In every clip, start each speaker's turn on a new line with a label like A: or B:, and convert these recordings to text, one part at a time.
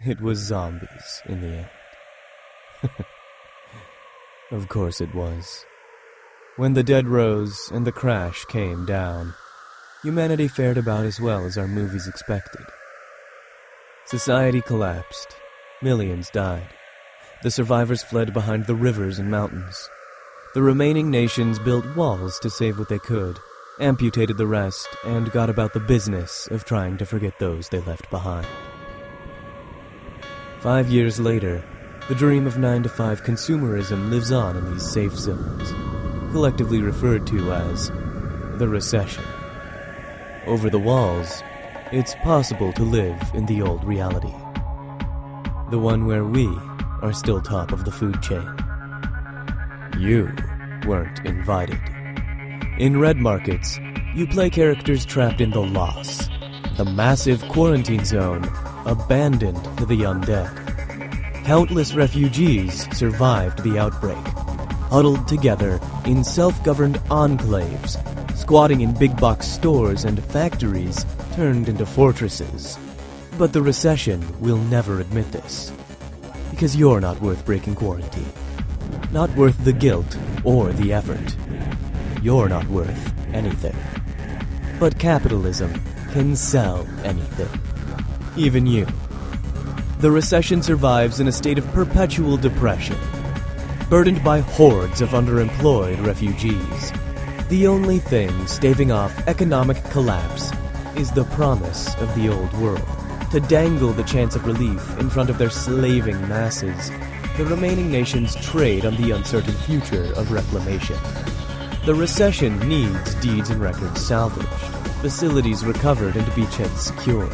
A: it was zombies in the end. Of course it was. When the dead rose and the crash came down, humanity fared about as well as our movies expected. Society collapsed. Millions died. The survivors fled behind the rivers and mountains. The remaining nations built walls to save what they could, amputated the rest, and got about the business of trying to forget those they left behind. 5 years later, the dream of 9-to-5 consumerism lives on in these safe zones, collectively referred to as the recession. Over the walls, it's possible to live in the old reality. The one where we are still top of the food chain. You weren't invited. In Red Markets, you play characters trapped in the Loss, the massive quarantine zone abandoned to the undead. Countless refugees survived the outbreak, huddled together in self-governed enclaves, squatting in big-box stores and factories turned into fortresses. But the recession will never admit this, because you're not worth breaking quarantine. Not worth the guilt or the effort. You're not worth anything. But capitalism can sell anything. Even you. The recession survives in a state of perpetual depression, burdened by hordes of underemployed refugees. The only thing staving off economic collapse is the promise of the old world. To dangle the chance of relief in front of their slaving masses, the remaining nations trade on the uncertain future of reclamation. The recession needs deeds and records salvaged, facilities recovered and beachheads secured,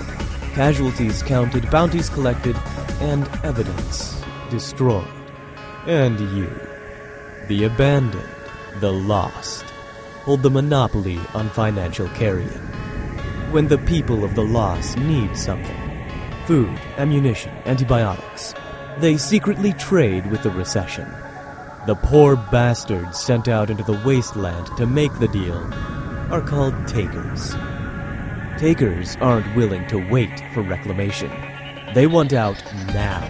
A: casualties counted, bounties collected, and evidence destroyed. And you, the abandoned, the lost, hold the monopoly on financial carrion. When the people of the Lost need something, food, ammunition, antibiotics, they secretly trade with the recession. The poor bastards sent out into the wasteland to make the deal are called takers. Takers aren't willing to wait for reclamation. They want out now,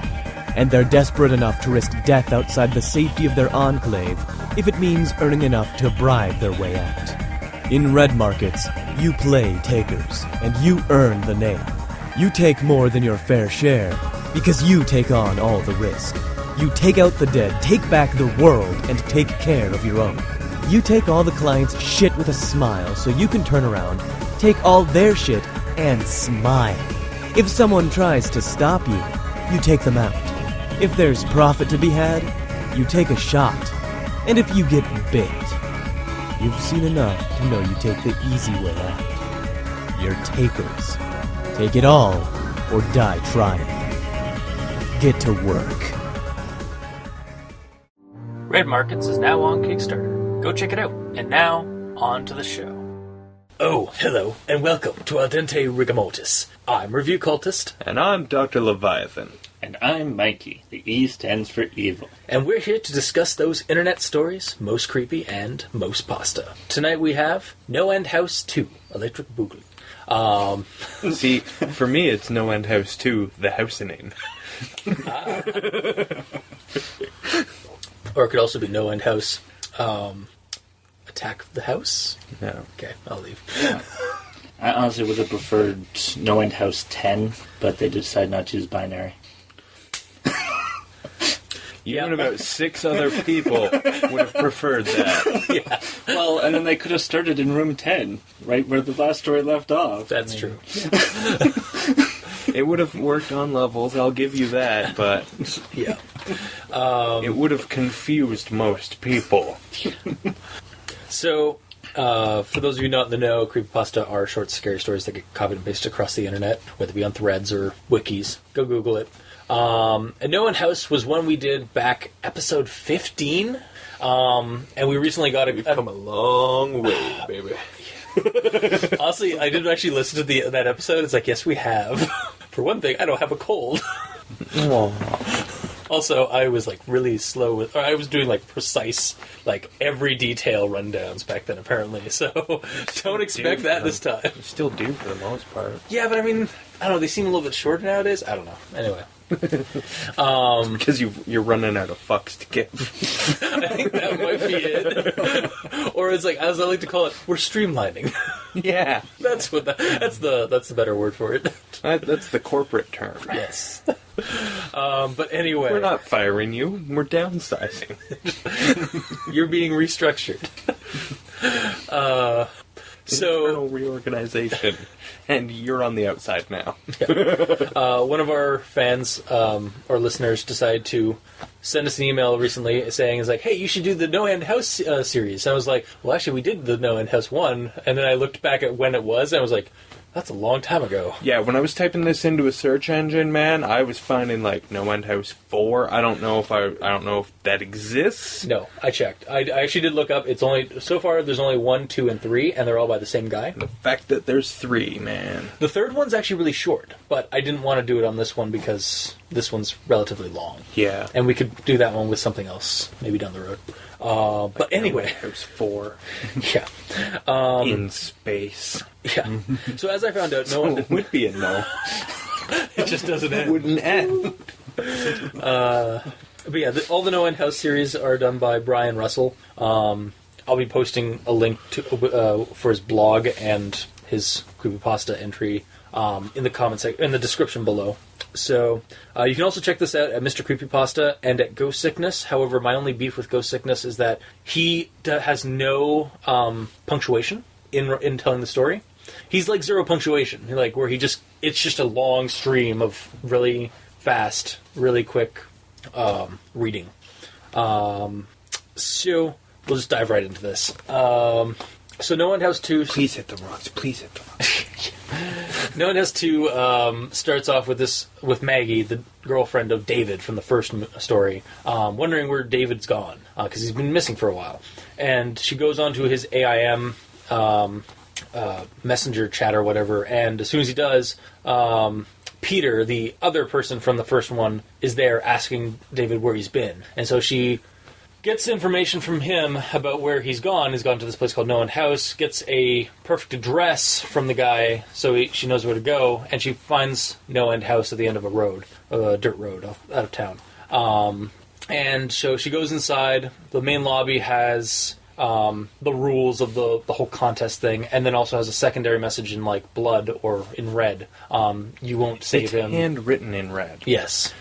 A: and they're desperate enough to risk death outside the safety of their enclave if it means earning enough to bribe their way out. In Red Markets, you play takers, and you earn the name. You take more than your fair share, because you take on all the risk. You take out the dead, take back the world, and take care of your own. You take all the clients' shit with a smile so you can turn around, take all their shit, and smile. If someone tries to stop you, you take them out. If there's profit to be had, you take a shot. And if you get bit, you've seen enough to know you take the easy way out. You're takers. Take it all, or die trying. Get to work.
B: Red Markets is now on Kickstarter. Go check it out. And now, on to the show. Oh, hello, and welcome to our Dente Rigamortis. I'm Review Cultist.
C: And I'm Dr. Leviathan.
D: And I'm Mikey. The E stands for evil.
B: And we're here to discuss those internet stories, most creepy and most pasta. Tonight we have NoEnd House 2, Electric Boogaloo.
C: See, for me it's NoEnd House 2, the housening.
B: Or it could also be NoEnd House, Attack of the House?
C: No.
B: Okay, I'll leave.
D: I honestly would have preferred NoEnd House 10, but they decided not to use binary.
C: You and about 6 other people would have preferred that.
B: Yeah.
D: Well, and then they could have started in room 10, right where the last story left off.
B: That's true.
C: It would have worked on levels, I'll give you that, but
B: Yeah.
C: it would have confused most people.
B: So, for those of you not in the know, Creepypasta are short, scary stories that get copied and pasted across the internet, whether it be on threads or wikis. Go Google it. And NoEnd House was one we did back episode 15. And we recently got
C: We've come a long way, baby.
B: Honestly, I didn't actually listen to that episode. It's like, yes, we have. For one thing, I don't have a cold. Also, I was like really slow with, or I was doing like precise, like every detail rundowns back then apparently, so don't expect that this time.
C: You still do for the most part.
B: Yeah, but I mean, I don't know, they seem a little bit shorter nowadays. I don't know. Anyway,
C: Because you're running out of fucks to give.
B: I think that might be it. Or it's like, as I like to call it, we're streamlining.
C: Yeah.
B: That's the better word for it.
C: That's the corporate term.
B: Yes. But anyway,
C: We're not firing you. We're downsizing.
B: you're being restructured.
C: Internal reorganization. And you're on the outside now.
B: One of our fans or listeners decided to send us an email recently saying, hey, you should do the NoEnd House series. And I was like, well, actually, we did the NoEnd House 1. And then I looked back at when it was, and I was like, that's a long time ago.
C: Yeah, when I was typing this into a search engine, man, I was finding NoEnd House 4. I don't know if that exists.
B: No, I checked. I actually did look up. It's only so far. There's only 1, 2, and 3, and they're all by the same guy.
C: The fact that there's 3, man.
B: The third one's actually really short, but I didn't want to do it on this one because this one's relatively long.
C: Yeah,
B: and we could do that one with something else maybe down the road. But anyway,
C: House 4.
B: Yeah,
C: in space.
B: Yeah. So as I found out,
C: It would be a no.
B: It just doesn't
C: It
B: end.
C: wouldn't end.
B: But yeah, all the NoEnd House series are done by Brian Russell. I'll be posting a link to for his blog and his Creepypasta entry in the comments in the description below. So you can also check this out at Mr. Creepypasta and at GhostSickness. However, my only beef with GhostSickness is that he has no punctuation in telling the story. He's like zero punctuation, where it's just a long stream of really fast, really quick reading. So we'll just dive right into this. So NoEnd House 2...
C: Please hit the rocks. Please hit the rocks.
B: NoEnd House 2 starts off with Maggie, the girlfriend of David from the first story, wondering where David's gone, because he's been missing for a while. And she goes on to his AIM messenger chat or whatever, and as soon as he does, Peter, the other person from the first one, is there asking David where he's been. And so she gets information from him about where he's gone. He's gone to this place called NoEnd House, gets a perfect address from the guy so she knows where to go, and she finds NoEnd House at the end of a dirt road out of town. And so she goes inside. The main lobby has the rules of the whole contest thing, and then also has a secondary message in blood or in red. You won't save him.
C: Handwritten in red.
B: Yes.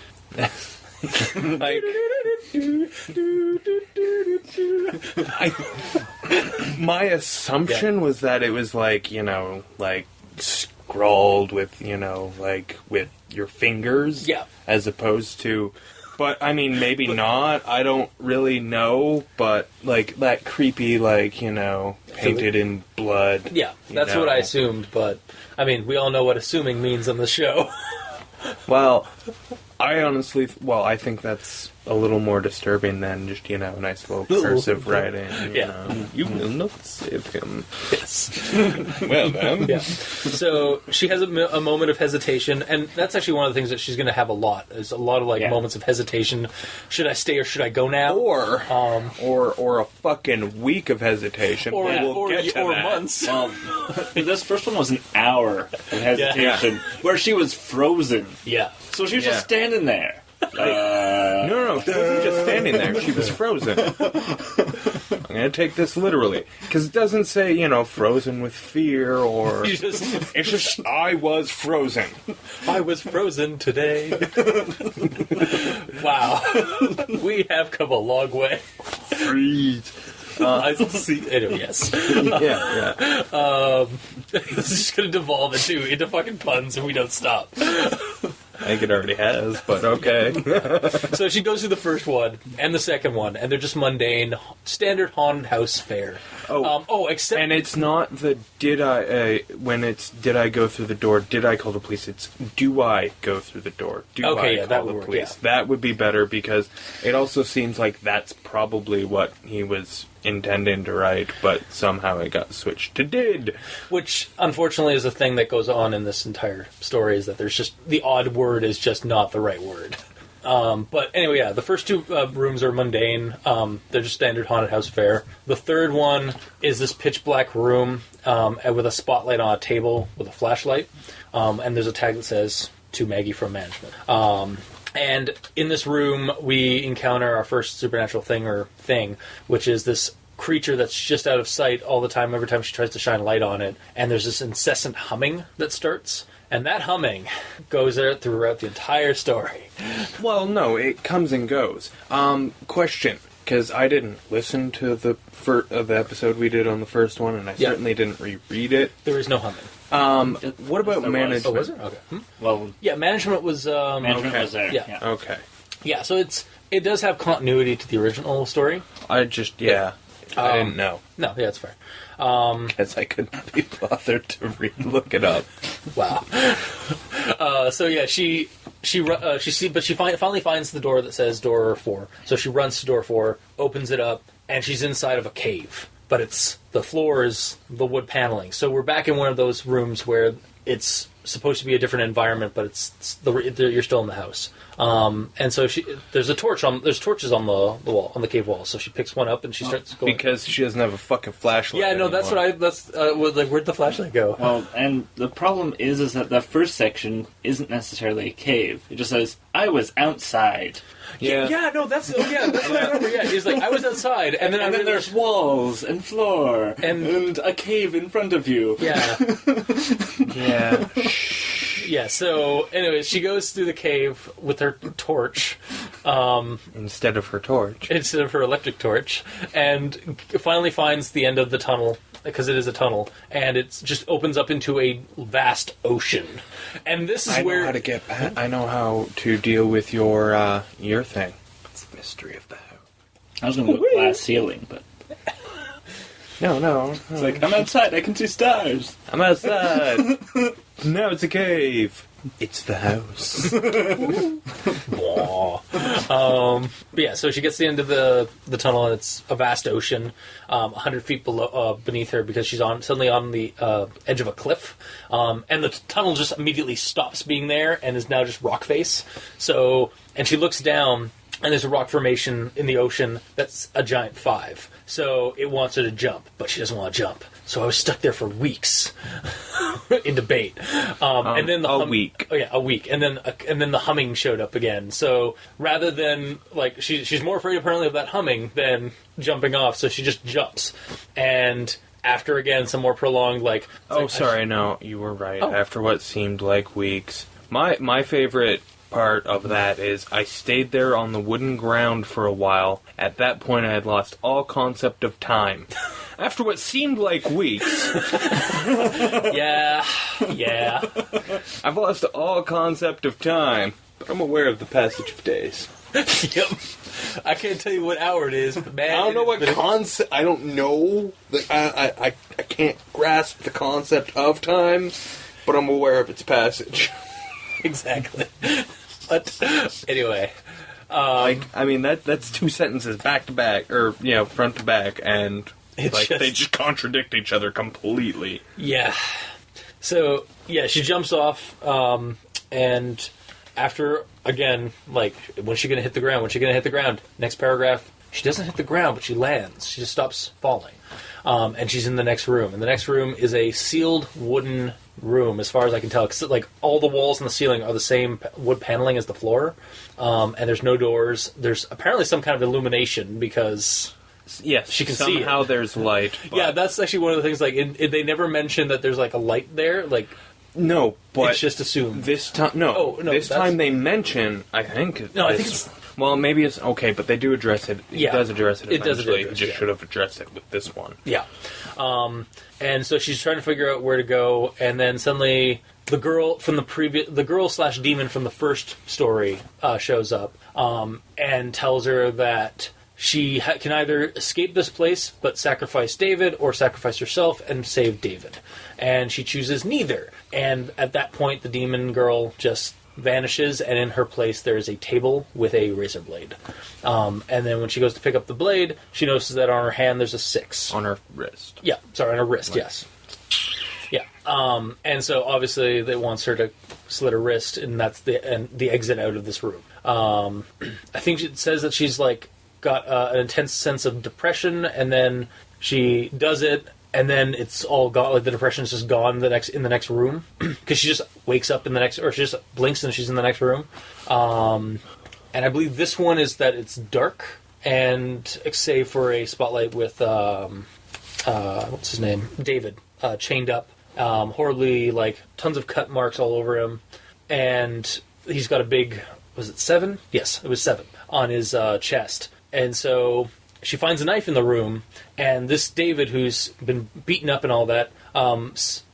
C: My assumption was that it was scrawled with with your fingers, as opposed to. But I mean, maybe not. I don't really know. But that creepy, painted in blood.
B: Yeah, that's what I assumed. But I mean, we all know what assuming means on the show.
C: Well, I think that's a little more disturbing than just, nice little cursive writing. You will not save him.
B: Yes.
C: Well, then.
B: Yeah. So she has a moment of hesitation, and that's actually one of the things that she's going to have a lot. There's a lot of moments of hesitation. Should I stay or should I go now?
C: Or a fucking week of hesitation.
B: Or
C: get to that.
B: months.
D: This first one was an hour of hesitation where she was frozen.
B: Yeah.
D: So she was just standing there.
C: No, she wasn't just standing there. She was frozen. I'm going to take this literally. Because it doesn't say, frozen with fear or... It's just, I was frozen.
B: I was frozen today. Wow. We have come a long way.
C: Freeze.
B: I see. Anyway, yes.
C: Yeah.
B: This is going to devolve into fucking puns, and we don't stop.
C: I think it already has, but okay.
B: So she goes through the first one and the second one, and they're just mundane, standard haunted house fare. Except...
C: And it's not the did I go through the door, did I call the police? It's do I go through the door? Do I call the police? That would be better, because it also seems like that's probably what he was intending to write, but somehow it got switched to did.
B: Which, unfortunately, is a thing that goes on in this entire story, is that there's just... the odd word is just not the right word. But anyway, the first two rooms are mundane. They're just standard haunted house fare. The third one is this pitch black room with a spotlight on a table with a flashlight. And there's a tag that says, "To Maggie from management." And in this room, we encounter our first supernatural thing, which is this creature that's just out of sight all the time, every time she tries to shine light on it. And there's this incessant humming that starts. And that humming goes there throughout the entire story.
C: Well, no, it comes and goes. Question, because I didn't listen to the episode we did on the first one, and I certainly didn't reread it.
B: There is no humming.
C: What about management?
B: Oh, was there? Okay.
D: Well,
B: yeah, management was...
D: management was there.
B: Yeah.
C: Okay.
B: Yeah, so it does have continuity to the original story.
C: I didn't know.
B: No, yeah, it's fair.
C: Because I couldn't be bothered to look it up.
B: Wow. So yeah, she finally finds the door that says door 4. So she runs to door 4, opens it up, and she's inside of a cave. But the floor is the wood paneling. So we're back in one of those rooms where it's supposed to be a different environment, but you're still in the house. And so there's torches on the wall, on the cave wall. So she picks one up and she starts going.
C: Because she doesn't have a fucking flashlight.
B: Yeah, no,
C: anymore.
B: where'd the flashlight go?
D: Well, and the problem is that the first section isn't necessarily a cave. It just says, I was outside.
B: Yeah, no, that's what I remember. Yeah, he's like, I was outside, and then
D: there's walls and floor and a cave in front of you.
B: Yeah.
C: Yeah.
B: Yeah, so, anyways, she goes through the cave with her torch.
C: Instead of her torch.
B: Instead of her electric torch. And finally finds the end of the tunnel, because it is a tunnel, and it just opens up into a vast ocean. And this is where...
C: I know how to deal with your thing. It's the mystery of the house.
D: I was going to go with glass ceiling, but...
C: No.
D: It's like, I'm outside, I can see stars.
C: I'm outside. Now it's a cave. It's the house.
B: But yeah, so she gets to the end of the tunnel, and it's a vast ocean, 100 feet beneath her, because she's suddenly on the edge of a cliff, and the tunnel just immediately stops being there and is now just rock face. So, and she looks down, and there's a rock formation in the ocean that's a giant 5. So it wants her to jump, but she doesn't want to jump. So I was stuck there for weeks in debate. And then
C: a week.
B: Oh yeah, a week. And then the humming showed up again. So rather than she's more afraid apparently of that humming than jumping off. So she just jumps. And after again some more prolonged
C: no, you were right. Oh. After what seemed like weeks, my favorite part of that is I stayed there on the wooden ground for a while. At that point I had lost all concept of time. After what seemed like weeks.
B: Yeah.
C: I've lost all concept of time, but I'm aware of the passage of days.
B: Yep. I can't tell you what hour it is, but man...
C: I don't know what concept... I don't know... I can't grasp the concept of time, but I'm aware of its passage.
B: Exactly. But anyway,
C: that's 2 sentences back to back, or front to back, and they just contradict each other completely.
B: Yeah. So yeah, she jumps off, and after again, when's she gonna hit the ground? When's she gonna hit the ground? Next paragraph, she doesn't hit the ground, but she lands. She just stops falling, and she's in the next room. And the next room is a sealed wooden room, as far as I can tell, because all the walls and the ceiling are the same wood paneling as the floor, and there's no doors. There's apparently some kind of illumination because
C: yes,
B: she can
C: see somehow there's light. But...
B: Yeah, that's actually one of the things. They never mention that there's a light there.
C: No, but
B: it's just assumed.
C: This time, this time they mention. I think.
B: No, I think it's.
C: Well, maybe it's okay, but they do address it. It does address it eventually. It just should have addressed it with this one.
B: Yeah. And so she's trying to figure out where to go, and then suddenly the girl / demon from the first story shows up and tells her that she can either escape this place but sacrifice David, or sacrifice herself and save David. And she chooses neither. And at that point, the demon girl just vanishes, and in her place there is a table with a razor blade. And then when she goes to pick up the blade, she notices that on her hand there's a 6.
C: On her wrist.
B: Yeah, sorry, on her wrist, yes. Yeah. And so obviously they wants her to slit her wrist, and that's the exit out of this room. I think it says that she's got an intense sense of depression, and then she does it, and then it's all gone. Like the depression is just gone in the next room because she just wakes up in the next, or she just blinks and she's in the next room. And I believe this one is that it's dark, and save for a spotlight with what's his name, David, chained up, horribly, like tons of cut marks all over him, and he's got a big, was it 7? Yes, it was 7 on his chest. And so she finds a knife in the room, and this David, who's been beaten up and all that,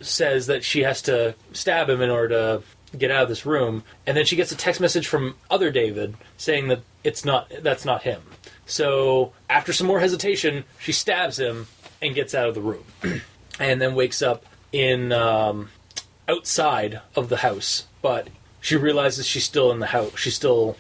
B: says that she has to stab him in order to get out of this room. And then she gets a text message from other David saying that that's not him. So after some more hesitation, she stabs him and gets out of the room, and then wakes up in outside of the house. But she realizes she's still in the house. She's still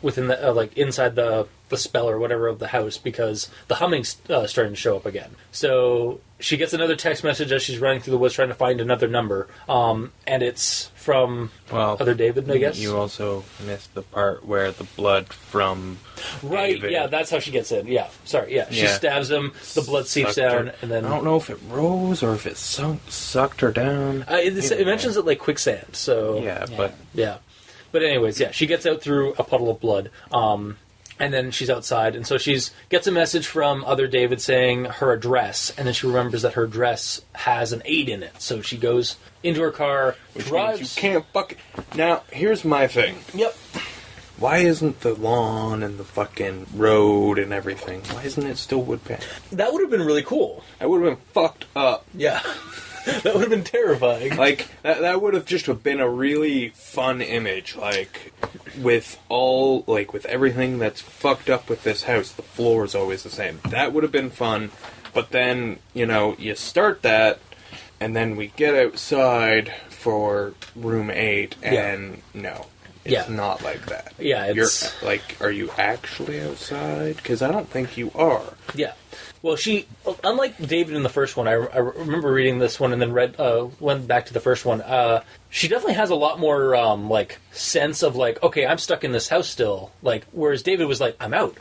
B: within the inside the spell or whatever of the house, because the humming's starting to show up again. So she gets another text message as she's running through the woods trying to find another number, and it's from other David, I guess.
C: You also missed the part where the blood from David.
B: Yeah, that's how she gets in. Yeah, sorry, yeah. She stabs him, the blood seeps down, and then...
C: I don't know if it rose or if it sucked her down.
B: It mentions it like quicksand, so... Yeah. But anyways, yeah, she gets out through a puddle of blood, and then she's outside, and so gets a message from other David saying her address, and then she remembers that her address has an 8 in it, so she goes into her car, drives...
C: Means you can't fucking... Now, here's my thing.
B: Yep.
C: Why isn't the lawn and the fucking road and everything, why isn't it still wood panel?
B: That would have been really cool.
C: That would have been fucked up.
B: Yeah. That would have been terrifying.
C: Like, that would have just been a really fun image, like, with everything that's fucked up with this house, the floor is always the same. That would have been fun, but then, you start that, and then we get outside for room 8, and no. It's not like that.
B: Yeah, it's...
C: are you actually outside? Because I don't think you are.
B: Yeah. Well, she, unlike David in the first one, I remember reading this one and then went back to the first one. She definitely has a lot more sense of okay, I'm stuck in this house still. Whereas David was I'm out.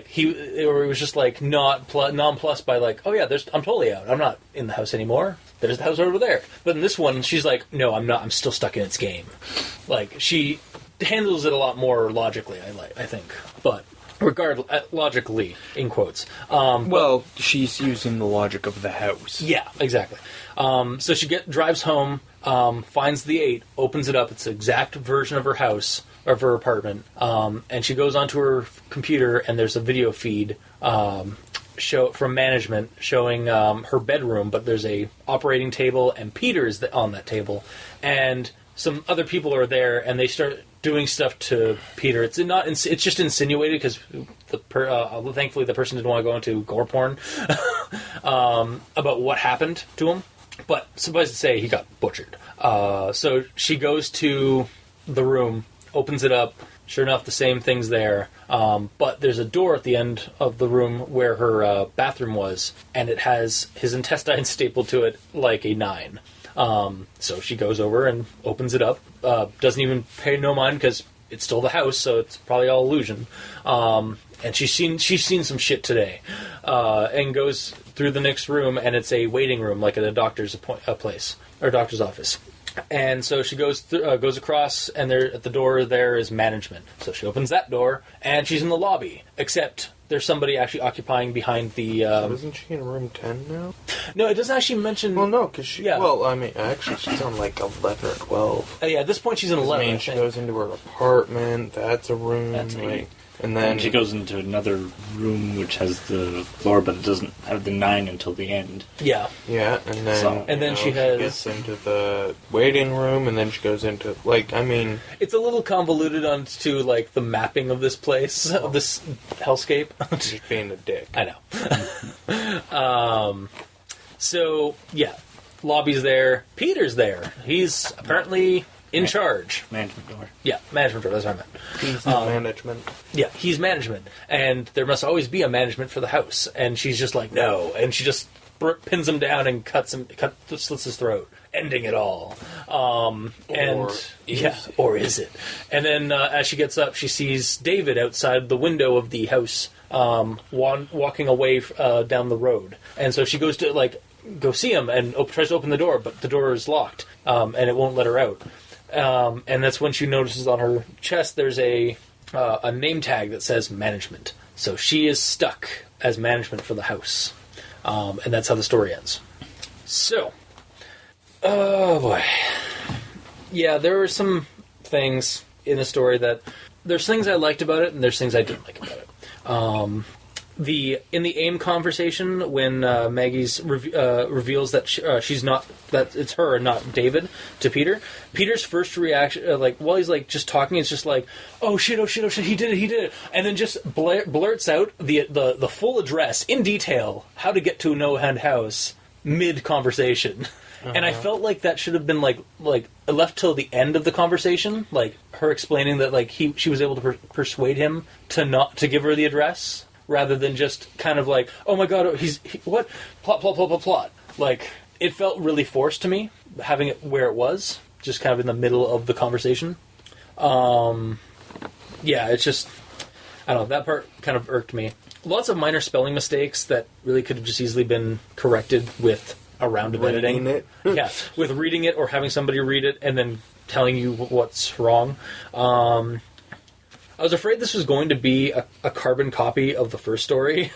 B: He was just nonplussed by oh yeah, I'm totally out. I'm not in the house anymore. There's the house over there. But in this one, she's no, I'm not. I'm still stuck in its game. She handles it a lot more logically, I think. But logically, in quotes.
C: She's using the logic of the house.
B: Yeah, exactly. So she drives home, finds the 8, opens it up. It's the exact version of her house, of her apartment. And she goes onto her computer, and there's a video feed from management showing her bedroom, but there's a operating table, and Peter's on that table. And some other people are there, and they start doing stuff to Peter. It's just insinuated because thankfully the person didn't want to go into gore porn about what happened to him. But suffice to say, he got butchered. So she goes to the room, opens it up. Sure enough, the same thing's there. But there's a door at the end of the room where her bathroom was, and it has his intestines stapled to it like a 9. So she goes over and opens it up. Doesn't even pay no mind because it's still the house, so it's probably all illusion. And she's seen some shit today, and goes through the next room, and it's a waiting room, like at a doctor's place or doctor's office. And so she goes across, and there at the door there is management. So she opens that door, and she's in the lobby. Except there's somebody actually occupying behind the...
C: Isn't she in room 10 now?
B: No, it doesn't actually mention...
C: Well, no, because she... Yeah. Well, I mean, actually, she's on 11 or 12.
B: Yeah, at this point she's in 11.
C: I mean, she goes into her apartment. That's a room.
B: That's 8.
C: And then
D: she goes into another room which has the floor, but it doesn't have the 9 until the end.
B: Yeah.
C: Yeah, and then
B: she
C: gets into the waiting room, and then she goes into
B: it's a little convoluted onto the mapping of this place, of this hellscape.
C: Just being a dick.
B: I know. So yeah, lobby's there. Peter's there. He's apparently in charge.
D: Management door.
B: Yeah, management door, that's what I meant.
C: He's management.
B: Yeah, he's management. And there must always be a management for the house. And she's just no. And she just pins him down and slits his throat, ending it all. Or is it? And then as she gets up, she sees David outside the window of the house, walking away down the road. And so she goes to, go see him, and tries to open the door, but the door is locked, and it won't let her out. And that's when she notices on her chest there's a name tag that says management. So she is stuck as management for the house. And that's how the story ends. So, oh boy. Yeah, there were some things in the story that... There's things I liked about it, and there's things I didn't like about it. In the AIM conversation, when Maggie's reveals that she's not, that it's her and not David to Peter, Peter's first reaction, while he's just talking, it's just oh shit, he did it, and then just blurts out the full address in detail, how to get to NoEnd house mid conversation. Uh-huh. And I felt like that should have been left till the end of the conversation, her explaining that she was able to persuade him to give her the address, rather than just kind of oh my god, what? Plot. It felt really forced to me, having it where it was, just kind of in the middle of the conversation. Yeah, it's just, I don't know, that part kind of irked me. Lots of minor spelling mistakes that really could have just easily been corrected with a round of editing. Yeah, with reading it or having somebody read it and then telling you what's wrong. I was afraid this was going to be a carbon copy of the first story,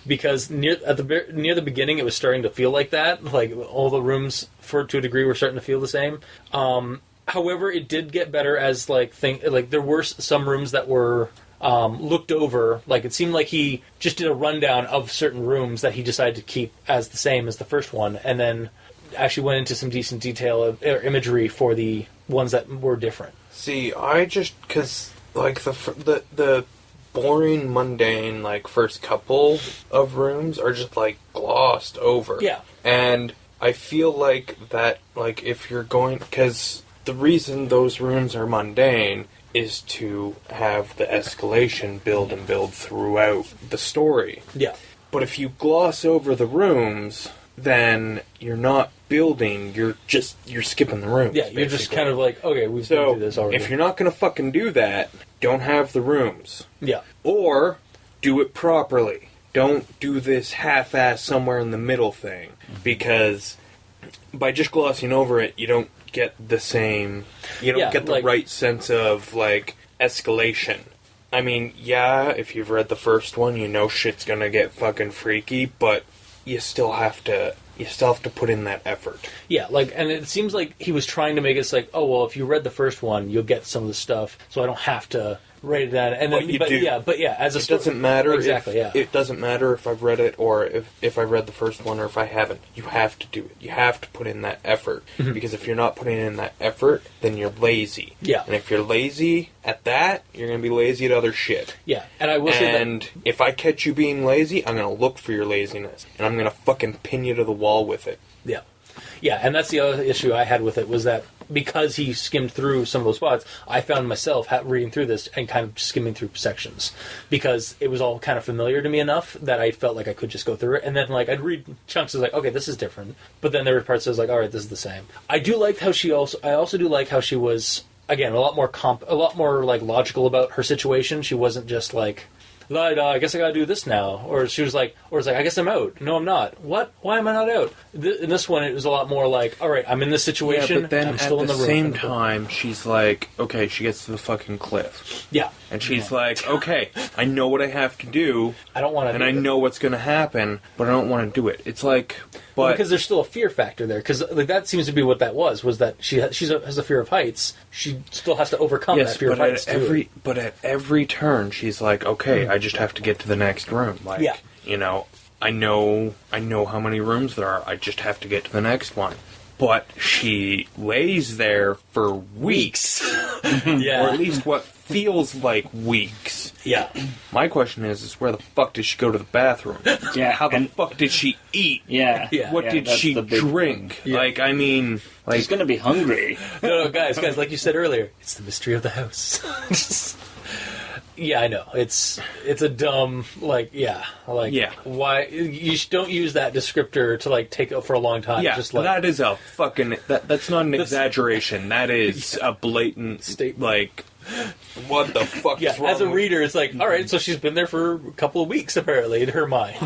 B: because near the beginning it was starting to feel like that. All the rooms, to a degree, were starting to feel the same. However, it did get better as there were some rooms that were looked over. It seemed like he just did a rundown of certain rooms that he decided to keep as the same as the first one, and then actually went into some decent detail or imagery for the ones that were different.
C: See, because the boring, mundane, first couple of rooms are just, glossed over.
B: Yeah.
C: And I feel like that, if you're going... Because the reason those rooms are mundane is to have the escalation build throughout the story.
B: Yeah.
C: But if you gloss over the rooms, then you're not building, you're skipping the rooms.
B: Yeah, you're
C: basically.
B: just kind of okay, we've been through this already.
C: If you're not going to fucking do that, don't have the rooms.
B: Yeah.
C: Or do it properly. Don't do this half-ass somewhere in the middle thing. Because by just glossing over it, you don't get the same... You don't get the right sense of, escalation. I mean, yeah, if you've read the first one, you know shit's gonna get fucking freaky, but you still have to put in that effort. Yeah,
B: and it seems like he was trying to make it oh, well, if you read the first one, you'll get some of the stuff, so I don't have to write it down. And then,
C: but do.
B: Yeah, as a
C: story... It doesn't matter.
B: Exactly, yeah.
C: It doesn't matter if I've read it, or if I read the first one, or if I haven't. You have to do it. You have to put in that effort. Mm-hmm. Because if you're not putting in that effort, then you're lazy.
B: Yeah.
C: And if you're lazy at that, you're going to be lazy at other shit.
B: Yeah, and I will say that...
C: And if I catch you being lazy, I'm going to look for your laziness. And I'm going to fucking pin you to the wall with it.
B: Yeah. Yeah, and that's the other issue I had with it, was that because he skimmed through some of those spots, I found myself reading through this and kind of skimming through sections, because it was all kind of familiar to me enough that I felt like I could just go through it, and then I'd read chunks of okay, this is different, but then there were parts that was all right, this is the same. I also do like how she was, again, a lot more logical about her situation. She wasn't just I guess I gotta do this now. Or she was I guess I'm out. No, I'm not. What? Why am I not out? In this one, it was a lot more all right, I'm in this situation,
C: but then
B: I'm still in the room.
C: at the same time, she's okay, she gets to the fucking cliff.
B: Yeah.
C: And she's okay, I know what I have to do.
B: I don't want to
C: and I know what's going to happen, but I don't want to do it. It's but...
B: because there's still a fear factor there, because that seems to be what that was that she has a fear of heights. She still has to overcome that fear of heights, too.
C: But at every turn, she's okay, I just have to get to the next room.
B: Yeah.
C: I know how many rooms there are. I just have to get to the next one. But she lays there for weeks.
B: Yeah.
C: Or at least what feels like weeks.
B: Yeah.
C: My question is where the fuck did she go to the bathroom?
D: Yeah.
C: How the fuck did she eat?
D: Yeah.
C: What did she drink?
B: Yeah.
D: She's gonna be hungry.
B: No, guys, like you said earlier, it's the mystery of the house. Yeah, I know. It's a dumb, Why you don't use that descriptor to take it for a long time.
C: Yeah,
B: just
C: that is a fucking that's not an exaggeration. That is a blatant statement. What the fuck is wrong?
B: As a reader, it's all right, so she's been there for a couple of weeks apparently in her mind.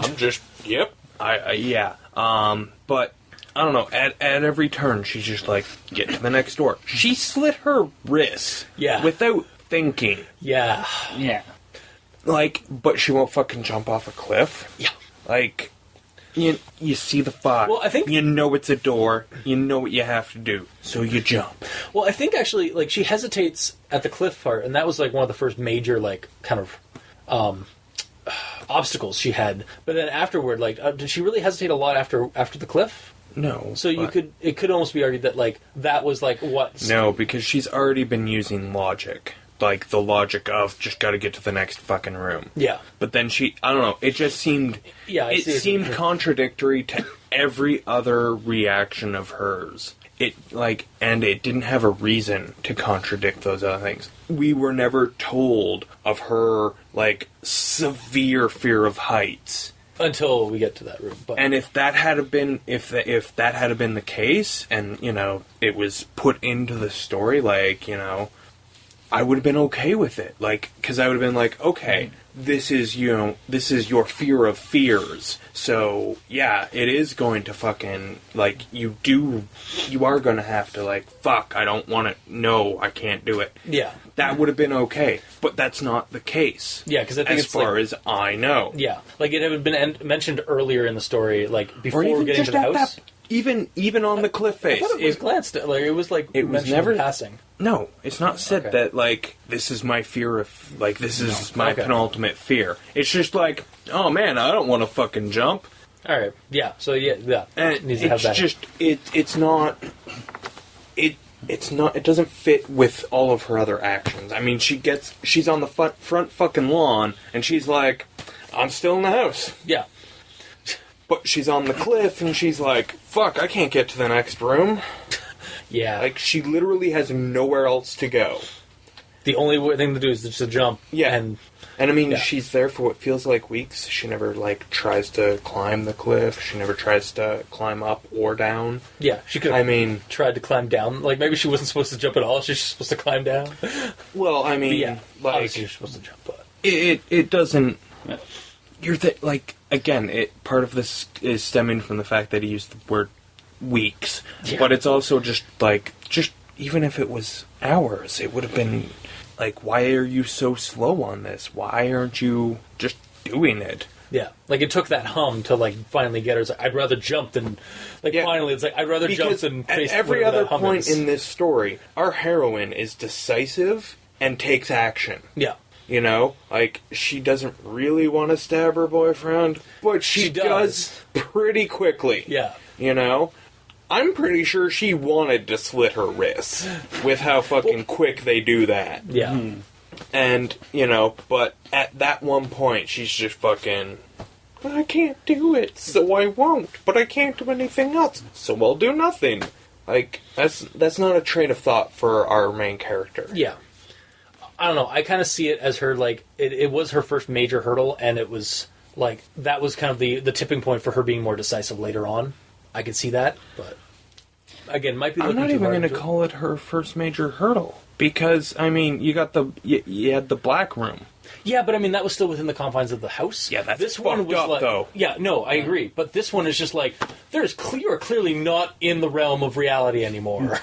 C: Yep. Yeah. But I don't know. At every turn, she's just like, get to the next door. She slit her wrists.
B: Yeah.
C: Without thinking.
B: Yeah.
D: Yeah.
C: Like, but she won't fucking jump off a cliff.
B: Yeah.
C: Like, you see the fog.
B: Well, I think...
C: You know it's a door. You know what you have to do. So you jump.
B: Well, I think actually, like, she hesitates at the cliff part, and that was, like, one of the first major, like, kind of, obstacles she had. But then afterward, like, did she really hesitate a lot after the cliff?
C: No.
B: So it could almost be argued that, like, that was, like, what...
C: No, because she's already been using logic. Like, the logic of just gotta get to the next fucking room.
B: Yeah.
C: But then I don't know, it just seemed...
B: Yeah,
C: it seemed contradictory to every other reaction of hers. And it didn't have a reason to contradict those other things. We were never told of her, like, severe fear of heights.
B: Until we get to that room. But.
C: And if that had been the case, and, you know, it was put into the story, like, you know... I would have been okay with it, like, because I would have been like, okay, this is your fear of fears, so, yeah, it is going to fucking, like, you are going to have to, like, fuck, I don't want to, no, I can't do it.
B: Yeah.
C: That would have been okay, but that's not the case.
B: Yeah, because I think
C: as far as I know.
B: Yeah, like, it had been mentioned earlier in the story, like, before getting to the house.
C: Even on the cliff face.
B: I thought it was glanced at, like, it was, like,
C: it was never
B: in passing.
C: No, it's not said that, like, this is my fear of, like, this is my penultimate fear. It's just like, oh man, I don't want to fucking jump.
B: Alright, yeah, so yeah.
C: And
B: it needs to have that.
C: It's not, it doesn't fit with all of her other actions. I mean, she's on the front fucking lawn, and she's like, I'm still in the house.
B: Yeah.
C: But she's on the cliff, and she's like, fuck, I can't get to the next room.
B: Yeah.
C: Like, she literally has nowhere else to go.
B: The only thing to do is just to jump.
C: Yeah. And I mean, she's there for what feels like weeks. She never, like, tries to climb the cliff. She never tries to climb up or down.
B: Yeah, she could have tried to climb down. Like, maybe she wasn't supposed to jump at all. She's just supposed to climb down.
C: Well, I mean,
B: yeah,
C: like...
B: obviously you're supposed to jump, but...
C: It doesn't... Like, again, part of this is stemming from the fact that he used the word weeks. Yeah. But it's also just even if it was hours, it would have been like, why are you so slow on this? Why aren't you just doing it?
B: Yeah, like, it took that hum to, like, finally get her. It's like, I'd rather jump than... Like, finally, it's like, I'd rather jump than face...
C: At every other point in this story, our heroine is decisive and takes action.
B: Yeah.
C: You know, like, she doesn't really want to stab her boyfriend, but she does pretty quickly.
B: Yeah.
C: You know? I'm pretty sure she wanted to slit her wrists with how fucking quick they do that.
B: Yeah.
C: Mm-hmm. And, you know, but at that one point, she's just fucking, I can't do it, so I won't. But I can't do anything else, so I'll do nothing. Like, that's not a train of thought for our main character.
B: Yeah. I don't know, I kind of see it as her, like, it was her first major hurdle, and it was, like, that was kind of the tipping point for her being more decisive later on. I could see that, but, again, might be looking too hard.
C: I'm not even going to call it her first major hurdle, because, I mean, you had the black room.
B: Yeah, but I mean, that was still within the confines of the house.
C: Yeah, that's
B: this one was
C: up,
B: like,
C: though.
B: Yeah, no, I agree. But this one is just like, you are clearly not in the realm of reality anymore.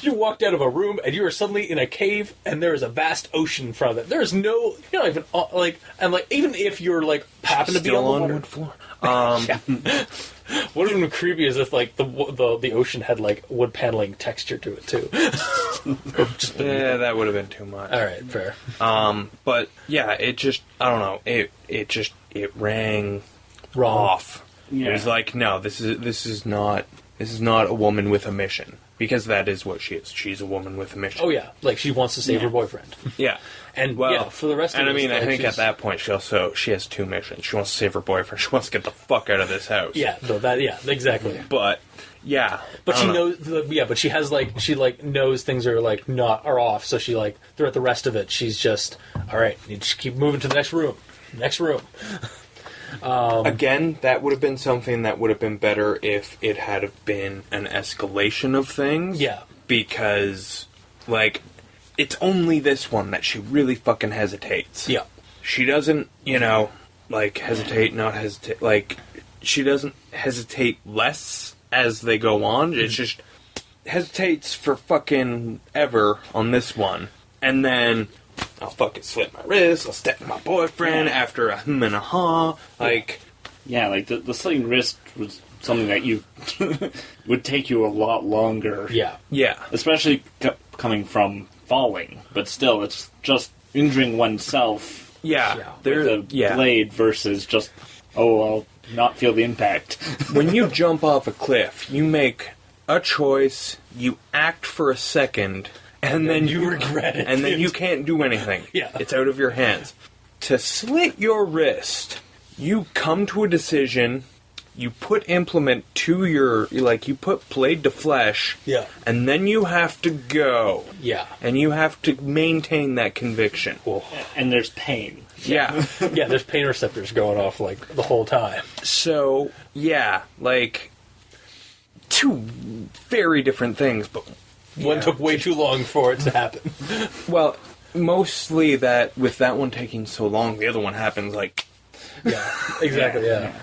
B: You walked out of a room and you are suddenly in a cave, and there is a vast ocean in front of it. There is no, you're not even like, and like, even if you're like happen to be on the wood
C: floor.
B: What would have been creepy is if, like, the ocean had, like, wood paneling texture to it, too.
C: Yeah, that would have been too much.
B: All right, fair.
C: But, yeah, it just, I don't know, it rang off. Yeah. It was like, no, this is not a woman with a mission. Because that is what she is. She's a woman with a mission.
B: Oh, yeah. Like, she wants to save her boyfriend.
C: Yeah.
B: And, for the rest of it...
C: And, I mean, I think at that point, she has two missions. She wants to save her boyfriend. She wants to get the fuck out of this house.
B: Yeah, exactly.
C: But, yeah.
B: But she knows... but she has, like... She, like, knows things are, like, are off. So she, like... Throughout the rest of it, she's just... All right, need to keep moving to the next room. Next room.
C: Again, that would have been something that would have been better if it had been an escalation of things.
B: Yeah.
C: Because, like, it's only this one that she really fucking hesitates.
B: Yeah.
C: She doesn't, like, not hesitate. Like, she doesn't hesitate less as they go on. It's just hesitates for fucking ever on this one. And then I'll fucking slit my wrist, I'll stab my boyfriend after a and a ha. Like...
D: Yeah, like the slitting wrist was something that you would take you a lot longer.
B: Yeah.
C: Yeah.
D: Especially coming from falling. But still, it's just injuring oneself
C: Yeah.
D: with a blade versus just, I'll not feel the impact.
C: When you jump off a cliff, you make a choice, you act for a second, and then you
B: regret it.
C: And then you can't do anything.
B: Yeah.
C: It's out of your hands. To slit your wrist, you come to a decision, you put implement to your, like, you put blade to flesh, and then you have to go.
B: Yeah.
C: And you have to maintain that conviction.
D: And there's pain.
C: Yeah.
B: Yeah, there's pain receptors going off, like, the whole time.
C: So, yeah, like, two very different things, but...
B: One took way too long for it to happen.
C: Well, mostly that, with that one taking so long, the other one happens, like...
B: Yeah, exactly, yeah.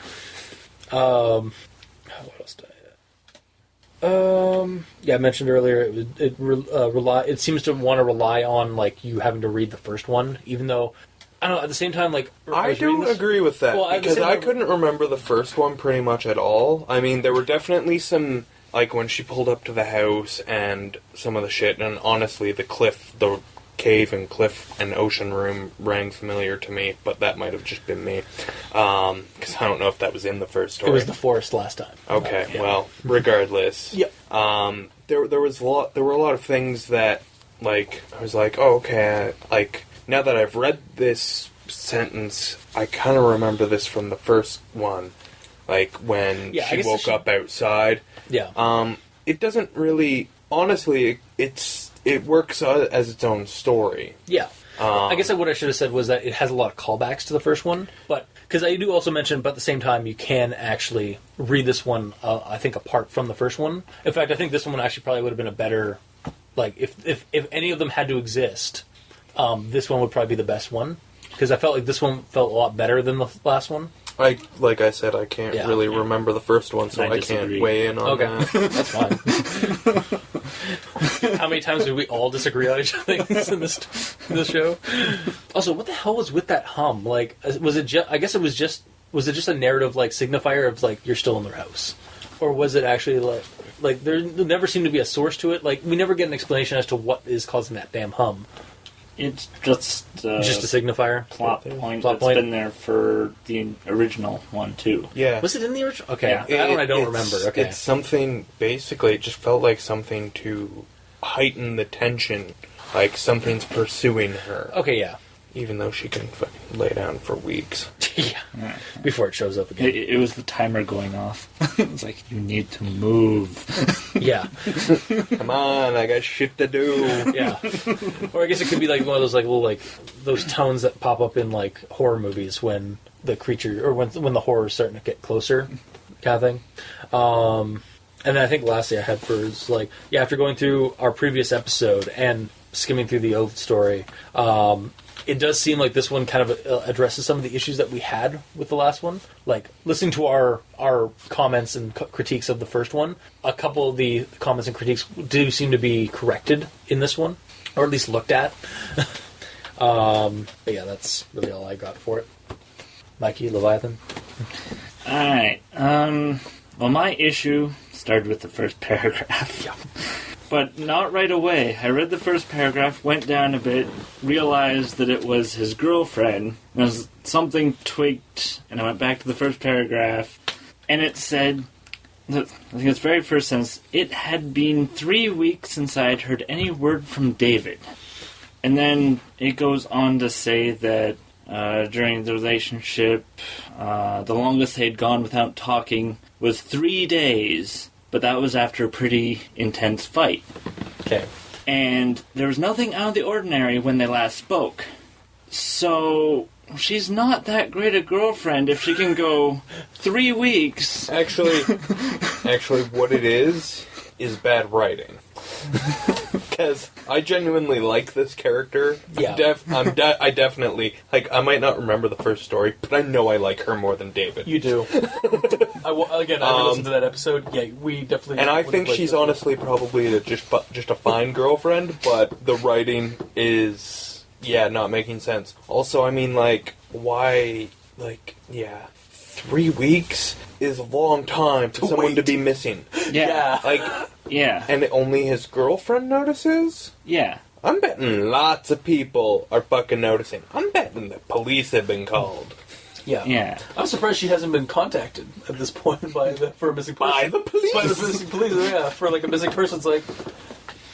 B: What else did I... I mentioned earlier, it seems to want to rely on, like, you having to read the first one, even though... I don't know, at the same time, like...
C: I don't agree with that, because I couldn't remember the first one pretty much at all. I mean, there were definitely some, like, when she pulled up to the house and some of the shit, and honestly, the cave and cliff and ocean room rang familiar to me, but that might have just been me. Because I don't know if that was in the first story.
B: It was the forest last time.
C: Okay, well, regardless.
B: Yep.
C: There were a lot of things that, like, I was like, oh, okay, like... Now that I've read this sentence, I kind of remember this from the first one. Like, when she woke up outside.
B: Yeah.
C: It doesn't really... Honestly, it works as its own story.
B: Yeah. I guess what I should have said was that it has a lot of callbacks to the first one. But because I do also mention, but at the same time, you can actually read this one, I think, apart from the first one. In fact, I think this one actually probably would have been a better... Like, if any of them had to exist... this one would probably be the best one, because I felt like this one felt a lot better than the last one.
C: Like I said, I can't really remember the first one, so I can't weigh in on that.
B: That's fine. How many times did we all disagree on each other in this show? Also, what the hell was with that hum? Like, was it just? I guess it was just. Was it just a narrative, like, signifier of, like, you're still in their house, or was it actually like there never seemed to be a source to it? Like, we never get an explanation as to what is causing that damn hum.
D: It's just
B: a signifier?
D: Plot point that's been there for the original one, too.
C: Yeah.
B: Was it in the original? Okay, yeah. That one I don't remember. Okay.
C: It's something, basically, it just felt like something to heighten the tension. Like, something's pursuing her.
B: Okay, yeah.
C: Even though she can fucking lay down for weeks.
B: Yeah. Before it shows up again.
D: It was the timer going off. It's like, you need to move.
B: Yeah.
C: Come on, I got shit to do.
B: Yeah. Or I guess it could be like one of those, like, little, like, those tones that pop up in, like, horror movies when the creature, or when the horror is starting to get closer, kind of thing. And then I think lastly I had for is, like, after going through our previous episode and skimming through the old story, it does seem like this one kind of addresses some of the issues that we had with the last one. Like, listening to our comments and critiques of the first one, a couple of the comments and critiques do seem to be corrected in this one, or at least looked at. But yeah, that's really all I got for it. Mikey, Leviathan?
D: Alright, well, my issue started with the first paragraph.
B: Yeah.
D: But not right away. I read the first paragraph, went down a bit, realized that it was his girlfriend. There's something tweaked, and I went back to the first paragraph, and it said, I think it's very first sentence, it had been 3 weeks since I had heard any word from David. And then it goes on to say that during the relationship, the longest they had gone without talking was 3 days. But that was after a pretty intense fight.
B: Okay.
D: And there was nothing out of the ordinary when they last spoke. So, she's not that great a girlfriend if she can go 3 weeks.
C: Actually, what it is bad writing. Because I genuinely like this character.
B: Yeah.
C: I definitely, I might not remember the first story, but I know I like her more than David.
B: You do. I listened to that episode. Yeah, we definitely...
C: And I think she's honestly probably just a fine girlfriend, but the writing is, not making sense. Also, I mean, why, 3 weeks is a long time for someone to be missing.
D: Yeah. Yeah.
C: And only his girlfriend notices?
D: Yeah.
C: I'm betting lots of people are fucking noticing. I'm betting the police have been called.
B: Yeah.
D: Yeah.
B: I'm surprised she hasn't been contacted at this point for a missing person.
C: By the police?
B: By the missing police, yeah. For a missing person, it's like...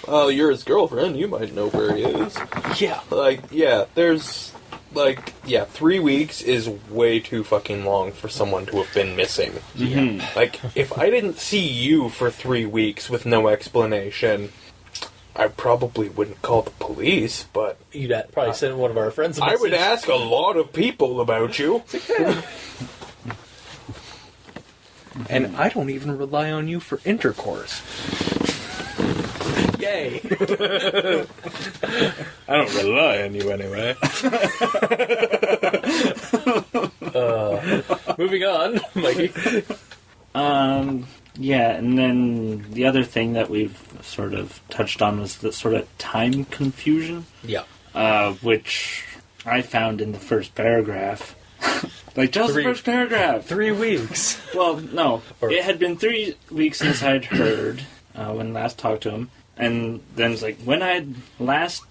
C: Oh, you're his girlfriend, you might know where he is.
B: Yeah.
C: There's... 3 weeks is way too fucking long for someone to have been missing.
D: Mm-hmm.
C: If I didn't see you for 3 weeks with no explanation, I probably wouldn't call the police, but...
B: You'd probably send one of our friends a message.
C: I would ask a lot of people about you. And I don't even rely on you for intercourse.
B: Yay!
C: I don't rely on you anyway.
B: Moving on, Mikey.
D: Yeah, and then the other thing that we've sort of touched on was the sort of time confusion.
B: Yeah.
D: Which I found in the first paragraph. The first paragraph.
B: 3 weeks.
D: Well, no. It had been 3 weeks since I'd heard, when last talked to him. And then it's when I'd last...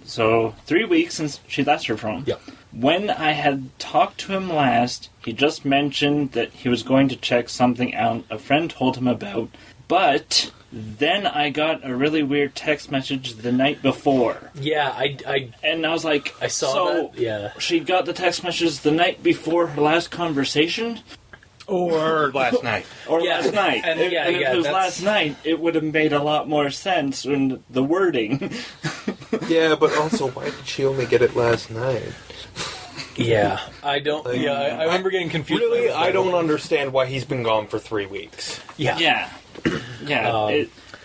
D: So 3 weeks since she last heard from him.
B: Yeah.
D: When I had talked to him last, he just mentioned that he was going to check something out a friend told him about, but then I got a really weird text message the night before.
B: Yeah,
D: and I was like...
B: I saw that, yeah.
D: She got the text message the night before her last conversation?
C: Or last night.
D: Or last night.
B: And,
D: if it was last night, it would have made a lot more sense in the wording.
C: Yeah, but also, why did she only get it last night?
B: Yeah, I don't... I remember getting confused.
C: Really, I don't understand why he's been gone for 3 weeks.
D: Yeah.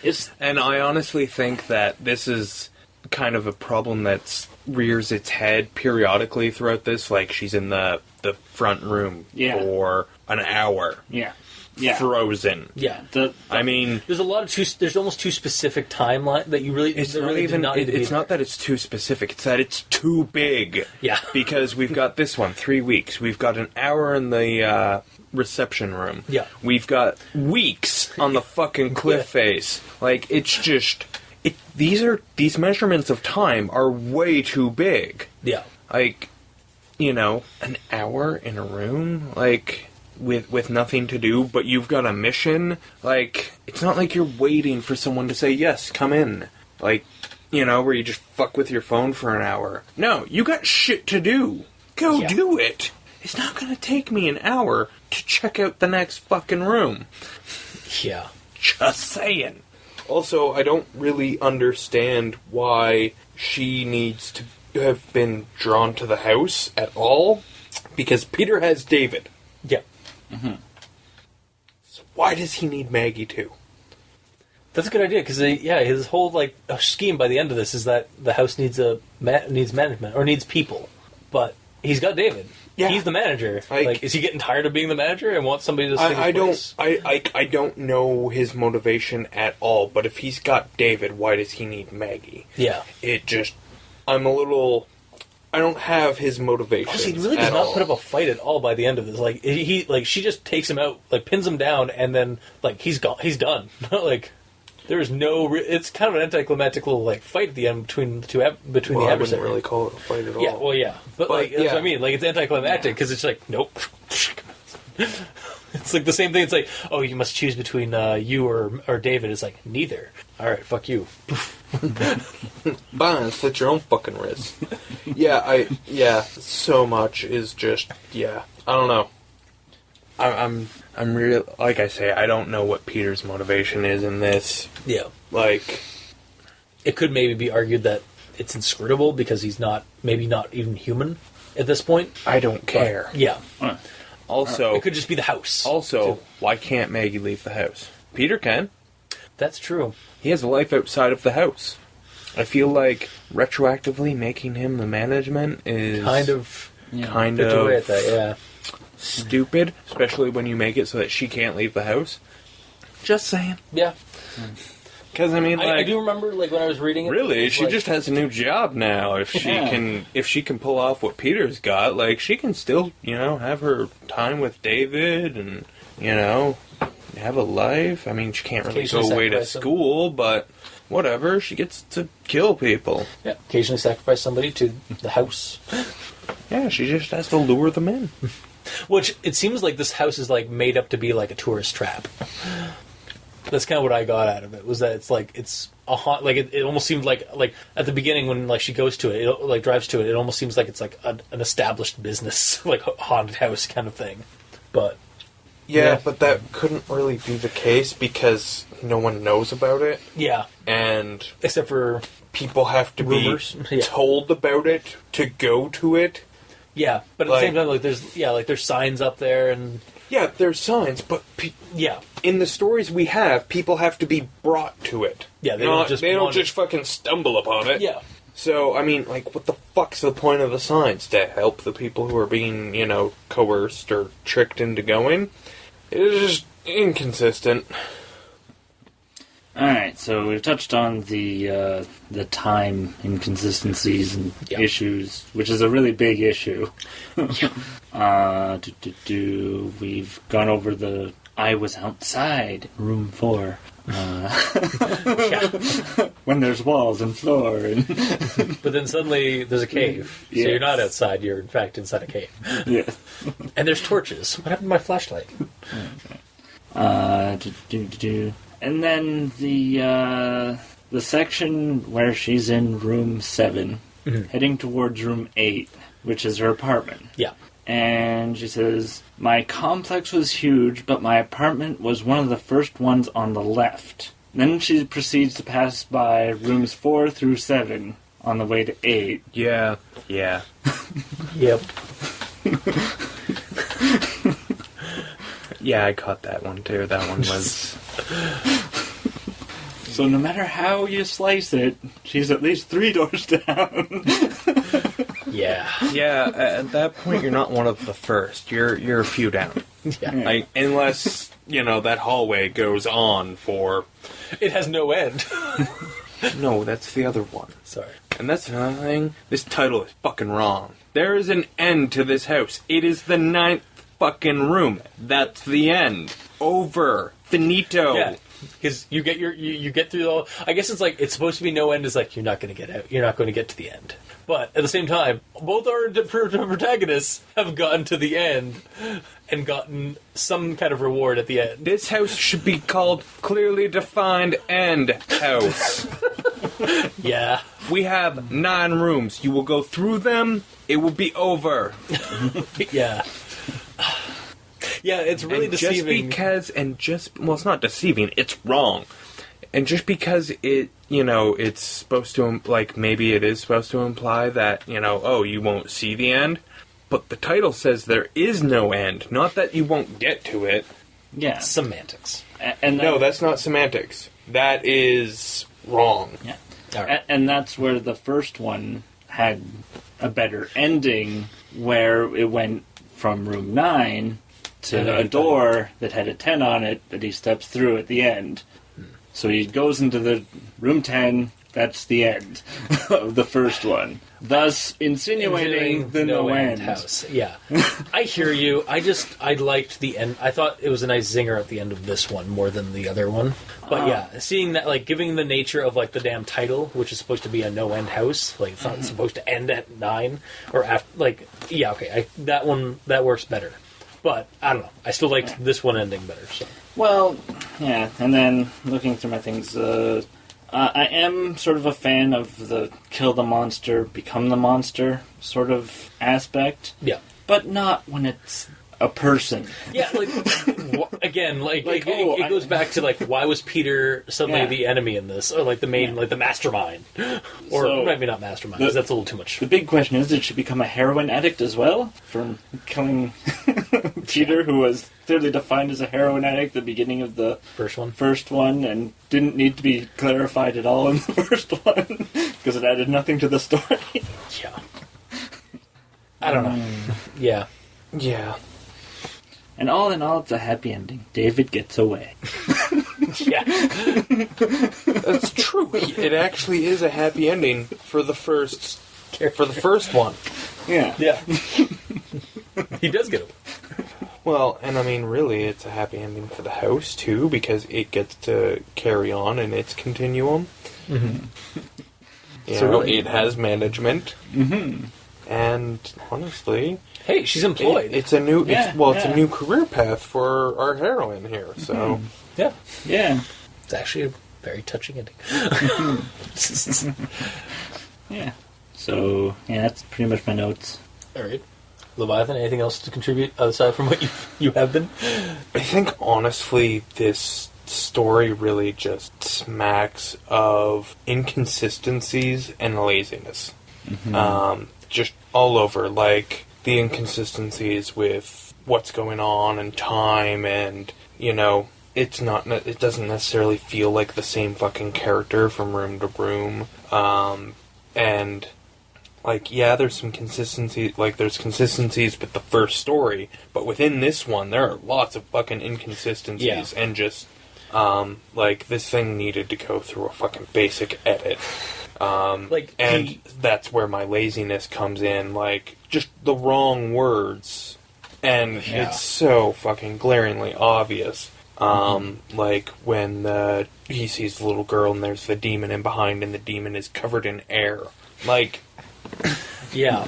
D: It's...
C: And I honestly think that this is kind of a problem that rears its head periodically throughout this. She's in the front room for an hour.
D: Yeah.
C: Frozen.
B: Yeah. There's a lot of there's almost too specific timeline that you really...
C: It's not even... It's not that it's too specific. It's that it's too big.
B: Yeah.
C: Because we've got this one, 3 weeks. We've got an hour in the reception room.
B: Yeah.
C: We've got weeks on the fucking cliff face. It's just... These measurements of time are way too big.
B: Yeah.
C: An hour in a room, with nothing to do, but you've got a mission. It's not like you're waiting for someone to say, yes, come in. Where you just fuck with your phone for an hour. No, you got shit to do. Go do it. It's not gonna take me an hour to check out the next fucking room.
B: Yeah.
C: Just saying. Also, I don't really understand why she needs to have been drawn to the house at all, because Peter has David.
B: Yeah.
D: Mm-hmm.
C: So why does he need Maggie too?
B: That's a good idea, because his whole scheme by the end of this is that the house needs management or needs people, but he's got David. Yeah. He's the manager. Is he getting tired of being the manager and wants somebody to sing his place?
C: I don't know his motivation at all, but if he's got David, why does he need Maggie?
B: Yeah.
C: I'm a little... I don't have his motivation.
B: He really does not put up a fight at all by the end of this. She just takes him out, pins him down, and then he's gone. He's done. There is no. It's kind of an anticlimactic little fight at the end between the adversaries.
C: I wouldn't really call it a fight at all.
B: Yeah, well, yeah, but that's what I mean. It's anticlimactic because it's nope. It's the same thing. It's oh, you must choose between you or David. It's neither. All right, fuck you.
C: Bye, slit your own fucking wrist. So much is just I don't know. I'm real. Like I say, I don't know what Peter's motivation is in this.
B: Yeah,
C: it
B: could maybe be argued that it's inscrutable because he's not even human at this point.
C: I don't care.
B: But, yeah.
C: Also,
B: it could just be the house.
C: Also, why can't Maggie leave the house? Peter can.
B: That's true.
C: He has a life outside of the house. I feel like retroactively making him the management is
B: kind of
C: stupid, especially when you make it so that she can't leave the house. Just saying.
B: Yeah.
C: Because
B: I do remember, when I was reading it.
C: Really, she just has a new job now. If she can pull off what Peter's got, she can still, have her time with David and, have a life. She can't really go away to school, but whatever. She gets to kill people.
B: Yeah, occasionally sacrifice somebody to the house.
C: Yeah, she just has to lure them in.
B: Which it seems like this house is made up to be a tourist trap. That's kind of what I got out of it. Was that it's a haunt? It almost seemed like at the beginning when she goes to it, it drives to it. It almost seems like it's an established business, haunted house kind of thing. But
C: yeah, but that couldn't really be the case because no one knows about it.
B: Yeah,
C: and
B: except for
C: people have to
B: rumors.
C: Be told about it to go to it.
B: Yeah, but at the same time, there's signs up there and.
C: Yeah, there's signs, but in the stories we have, people have to be brought to it.
B: Yeah, they don't
C: just fucking stumble upon it.
B: Yeah.
C: So, what the fuck's the point of the signs? To help the people who are being, coerced or tricked into going? It is just inconsistent.
D: Alright, so we've touched on the time inconsistencies and issues, which is a really big issue. We've gone over the I was outside room 4. When there's walls and floor.
B: But then suddenly there's a cave. So you're not outside, you're in fact inside a cave.
D: Yeah.
B: And there's torches. What happened to my flashlight?
D: And then the section where she's in room 7, heading towards room 8, which is her apartment.
B: Yeah.
D: And she says, my complex was huge, but my apartment was one of the first ones on the left. Then she proceeds to pass by rooms 4 through 7 on the way to 8.
C: Yeah. Yeah.
B: Yep.
C: Yeah, I caught that one too. That one was...
D: So no matter how you slice it, she's at least 3 doors down.
B: Yeah.
C: Yeah, at that point you're not one of the first. You're a few down.
B: Yeah.
C: Unless, that hallway goes on for...
B: It has no end.
C: No, that's the other one.
B: Sorry.
C: And that's another thing. This title is fucking wrong. There is an end to this house. It is the 9th fucking room. That's the end. Over. Finito.
B: Yeah. Because you get through all. I guess it's supposed to be no end. Is you're not going to get out. You're not going to get to the end. But at the same time, both our protagonists have gotten to the end and gotten some kind of reward at the end.
C: This house should be called Clearly Defined End House.
B: Yeah.
C: We have 9 rooms. You will go through them. It will be over.
B: Yeah. Yeah, it's really deceiving.
C: It's not deceiving, it's wrong. And just because it's supposed to, maybe it is supposed to imply that, you won't see the end. But the title says there is no end, not that you won't get to it.
B: Yeah. Semantics.
C: No, that's not semantics. That is wrong.
D: Yeah. Right. And that's where the first one had a better ending, where it went from room 9 to a door that had a 10 on it that he steps through at the end. So he goes into the room 10, that's the end of the first one. Thus insinuating the NoEnd
B: house. Yeah. I hear you. I liked the end. I thought it was a nice zinger at the end of this one more than the other one. But yeah, seeing that, giving the nature of, the damn title, which is supposed to be a NoEnd house, it's not supposed to end at 9, or after, yeah, okay, that one, that works better. But, I don't know, I still liked this one ending better, so.
D: Well, yeah, and then looking through my things, I am sort of a fan of the kill the monster, become the monster sort of aspect.
B: Yeah.
D: But not when it's a person.
B: Yeah, like, again, it goes back to, like, why was Peter suddenly the enemy in this? Or, like, the main, like, the mastermind. Or so, maybe not mastermind, because that's a little too much.
D: The big question is, did she become a heroin addict as well? From killing Peter, who was clearly defined as a heroin addict at the beginning of the first one, and didn't need to be clarified at all in the first one, because it added nothing to the story.
B: Yeah. I don't know. Yeah.
C: Yeah.
D: And all in all, it's a happy ending. David gets away.
B: Yeah.
C: That's true. It actually is a happy ending for the first one.
D: Yeah.
B: Yeah. He does get away.
C: Well, and I mean, really, it's a happy ending for the house, too, because it gets to carry on in its continuum.
B: Mm-hmm.
C: It has management.
D: Mm-hmm.
C: And, honestly...
B: Hey, she's employed.
C: It's a new it's a new career path for our heroine here, so...
B: Yeah.
D: Yeah.
B: It's actually a very touching ending.
D: Yeah. So, that's pretty much my notes.
B: All right. Leviathan, anything else to contribute aside from what you have been?
C: I think, honestly, this story really just smacks of inconsistencies and laziness.
D: Mm-hmm.
C: Just all over, like, the inconsistencies with what's going on and time and, it doesn't necessarily feel like the same fucking character from room to room. And... like, yeah, there's some consistency, like, there's consistencies with the first story, but within this one, there are lots of fucking inconsistencies, and just, like, this thing needed to go through a fucking basic edit. That's where my laziness comes in, like, just the wrong words, and it's so fucking glaringly obvious. Like, when he sees the little girl and there's the demon in behind, and the demon is covered in air. Like...
B: Yeah.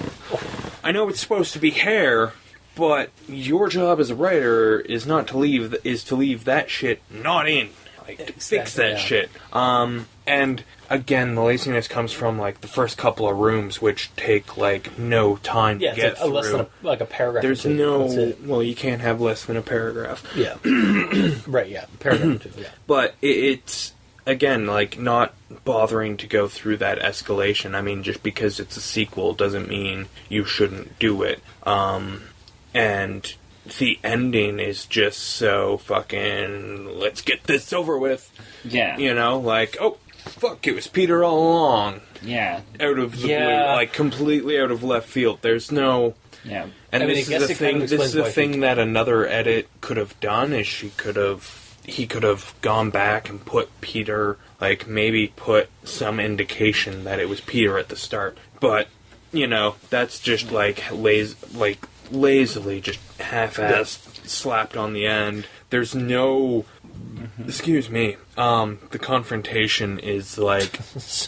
C: I know it's supposed to be hair, but your job as a writer is to leave that shit not in. Like, to fix that shit. And again, the laziness comes from, like, the first couple of rooms, which take, like, no time to get through.
B: Less than a paragraph.
C: There's well, you can't have less than a paragraph.
B: Yeah. Right, yeah. Paragraph or two, yeah.
C: But it's... again, like, not bothering to go through that escalation. I mean, just because it's a sequel doesn't mean you shouldn't do it. And the ending is just so fucking, let's get this over with.
D: Yeah.
C: Like, oh, fuck, it was Peter all along.
D: Yeah.
C: Out of the blue, like, completely out of left field. There's no...
D: Yeah.
C: And this is the thing that another edit could have done, is he could have gone back and put Peter, like, maybe put some indication that it was Peter at the start. But, that's just, like, lazily just half-assed slapped on the end. There's no... Excuse me. The confrontation is, like,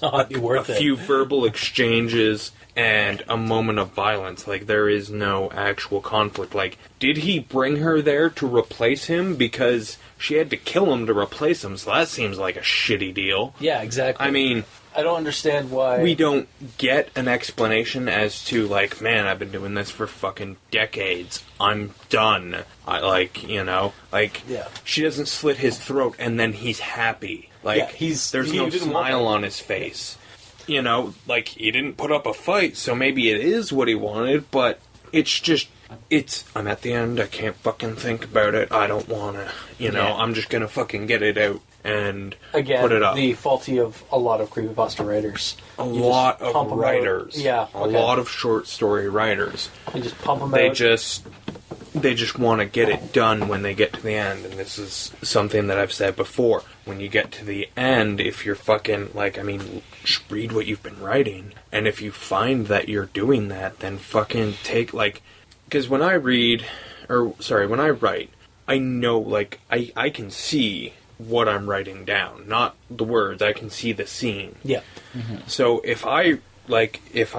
C: a few verbal exchanges and a moment of violence. Like, there is no actual conflict. Like, did he bring her there to replace him? Because she had to kill him to replace him, so that seems like a shitty deal.
B: Yeah, exactly.
C: I mean...
B: I don't understand why...
C: we don't get an explanation as to, like, man, I've been doing this for fucking decades. I'm done. She doesn't slit his throat and then he's happy. Like, there's no smile on his face. Like, he didn't put up a fight, so maybe it is what he wanted, but it's just... I'm at the end, I can't fucking think about it, I don't wanna, I'm just gonna fucking get it out and put it up.
B: The faulty of a lot of creepypasta writers.
C: A lot of writers.
B: Yeah.
C: A lot of short story writers.
B: They just pump them
C: out. They just want to get it done when they get to the end, and this is something that I've said before. When you get to the end, if you're fucking, just read what you've been writing, and if you find that you're doing that, then fucking take, because when I write, I know, I can see what I'm writing down. Not the words, I can see the scene.
B: Yeah.
C: Mm-hmm. So if I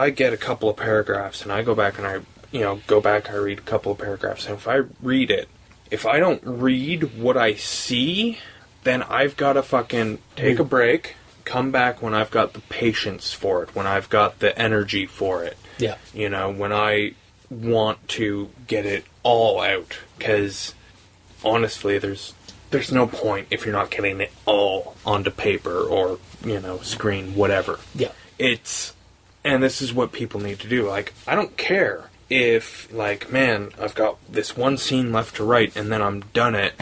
C: get a couple of paragraphs and I go back and I read a couple of paragraphs, and if I read it, if I don't read what I see, then I've got to fucking take a break, come back when I've got the patience for it, when I've got the energy for it.
B: Yeah.
C: When I want to get it all out, because honestly, there's no point if you're not getting it all onto paper or, screen, whatever.
B: Yeah.
C: And this is what people need to do. Like, I don't care if, like, man, I've got this one scene left to write and then I'm done it.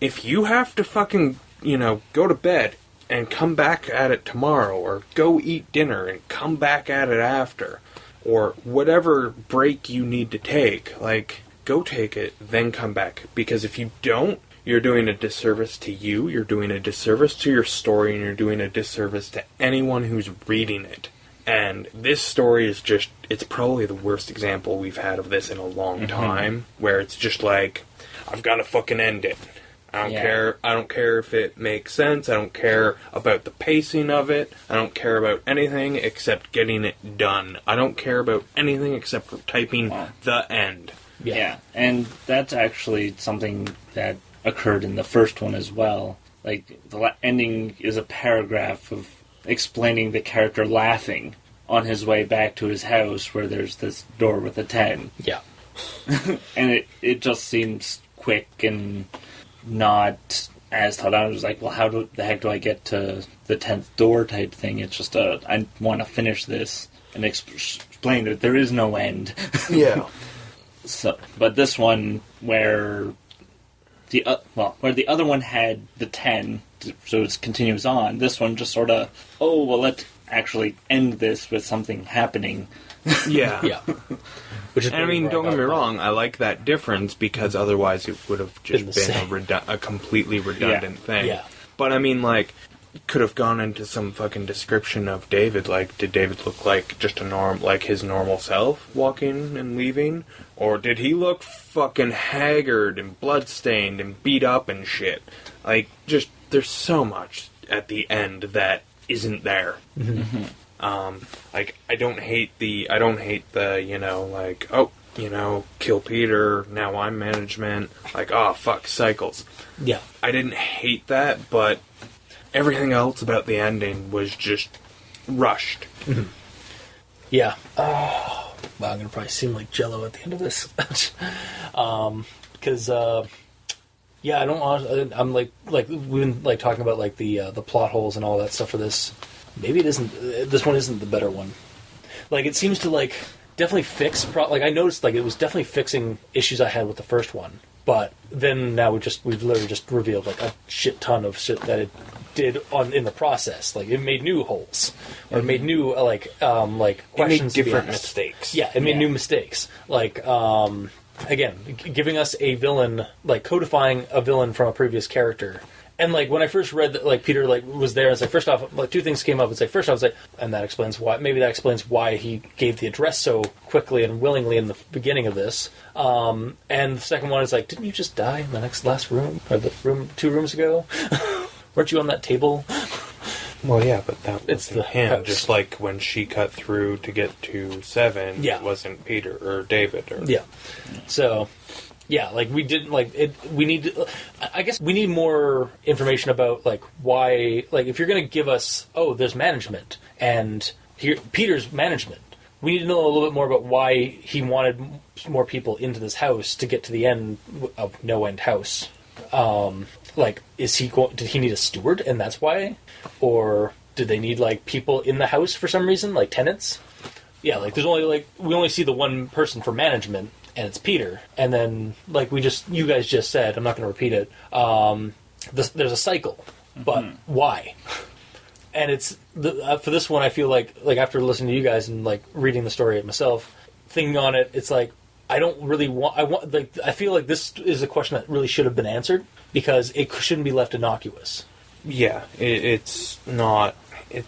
C: If you have to fucking, go to bed and come back at it tomorrow, or go eat dinner and come back at it after, or whatever break you need to take, like, go take it, then come back. Because if you don't, you're doing a disservice to you, you're doing a disservice to your story, and you're doing a disservice to anyone who's reading it. And this story is just, it's probably the worst example we've had of this in a long time, where it's just like, I've got to fucking end it. I don't care if it makes sense. I don't care about the pacing of it. I don't care about anything except getting it done. I don't care about anything except for typing the end.
D: Yeah, and that's actually something that occurred in the first one as well. Like, the ending is a paragraph of explaining the character laughing on his way back to his house where there's this door with a 10.
B: Yeah.
D: And it just seems quick and not as thought out. I was like, well, how the heck do I get to the 10th door type thing? It's just I want to finish this and explain that there is no end.
C: Yeah.
D: So, but this one, where the other one had the 10, so it continues on, this one just sort of, let's actually end this with something happening.
C: Yeah.
B: Yeah.
C: Don't get me wrong, I like that difference, because otherwise it would have just been a completely redundant thing.
B: Yeah.
C: But could have gone into some fucking description of David. Like, did David look like just his normal self walking and leaving? Or did he look fucking haggard and bloodstained and beat up and shit? Like, just, there's so much at the end that isn't there.
B: Mm-hmm.
C: I don't hate the, kill Peter, now I'm management, like, oh, fuck, cycles.
B: Yeah.
C: I didn't hate that, but everything else about the ending was just rushed.
B: Mm-hmm. Yeah. Oh, wow, I'm going to probably seem like Jello at the end of this. Because, I don't honestly, I'm like, we've been, like, talking about, like, the plot holes and all that stuff for this. Maybe it isn't, this one isn't the better one. Like, it seems to, like, definitely fix, I noticed, like, it was definitely fixing issues I had with the first one. But then now we've literally just revealed, like, a shit ton of shit that it did in the process. Like, it made new holes. Or it made new, questions.
C: It made different mistakes.
B: Yeah, it made new mistakes. Like, again, giving us a villain, like, codifying a villain from a previous character. And, like, when I first read that, like, Peter, like, was there, it's like, first off, like, two things came up. It's like, first off, I was like, and that explains why he gave the address so quickly and willingly in the beginning of this. And the second one is like, didn't you just die in the last room? Or the room 2 rooms ago? Weren't you on that table?
C: Well, yeah, but that
B: it's
C: wasn't
B: the
C: him.
B: house.
C: Just like when she cut through to get to 7, it wasn't Peter or David.
B: Yeah. So... yeah, like, we didn't, like, I guess we need more information about, like, why, like, if you're going to give us, there's management, and here, Peter's management, we need to know a little bit more about why he wanted more people into this house to get to the end of NoEnd house. Like, did he need a steward, and that's why? Or did they need, like, people in the house for some reason, like tenants? Yeah, like, there's only, like, we only see the one person for management, and it's Peter. And then, like you guys just said, I'm not going to repeat it, there's a cycle. But why? And it's, for this one, I feel like after listening to you guys and, like, reading the story myself, thinking on it, it's like, I don't really I feel like this is a question that really should have been answered, because it shouldn't be left innocuous.
C: Yeah, it's not, it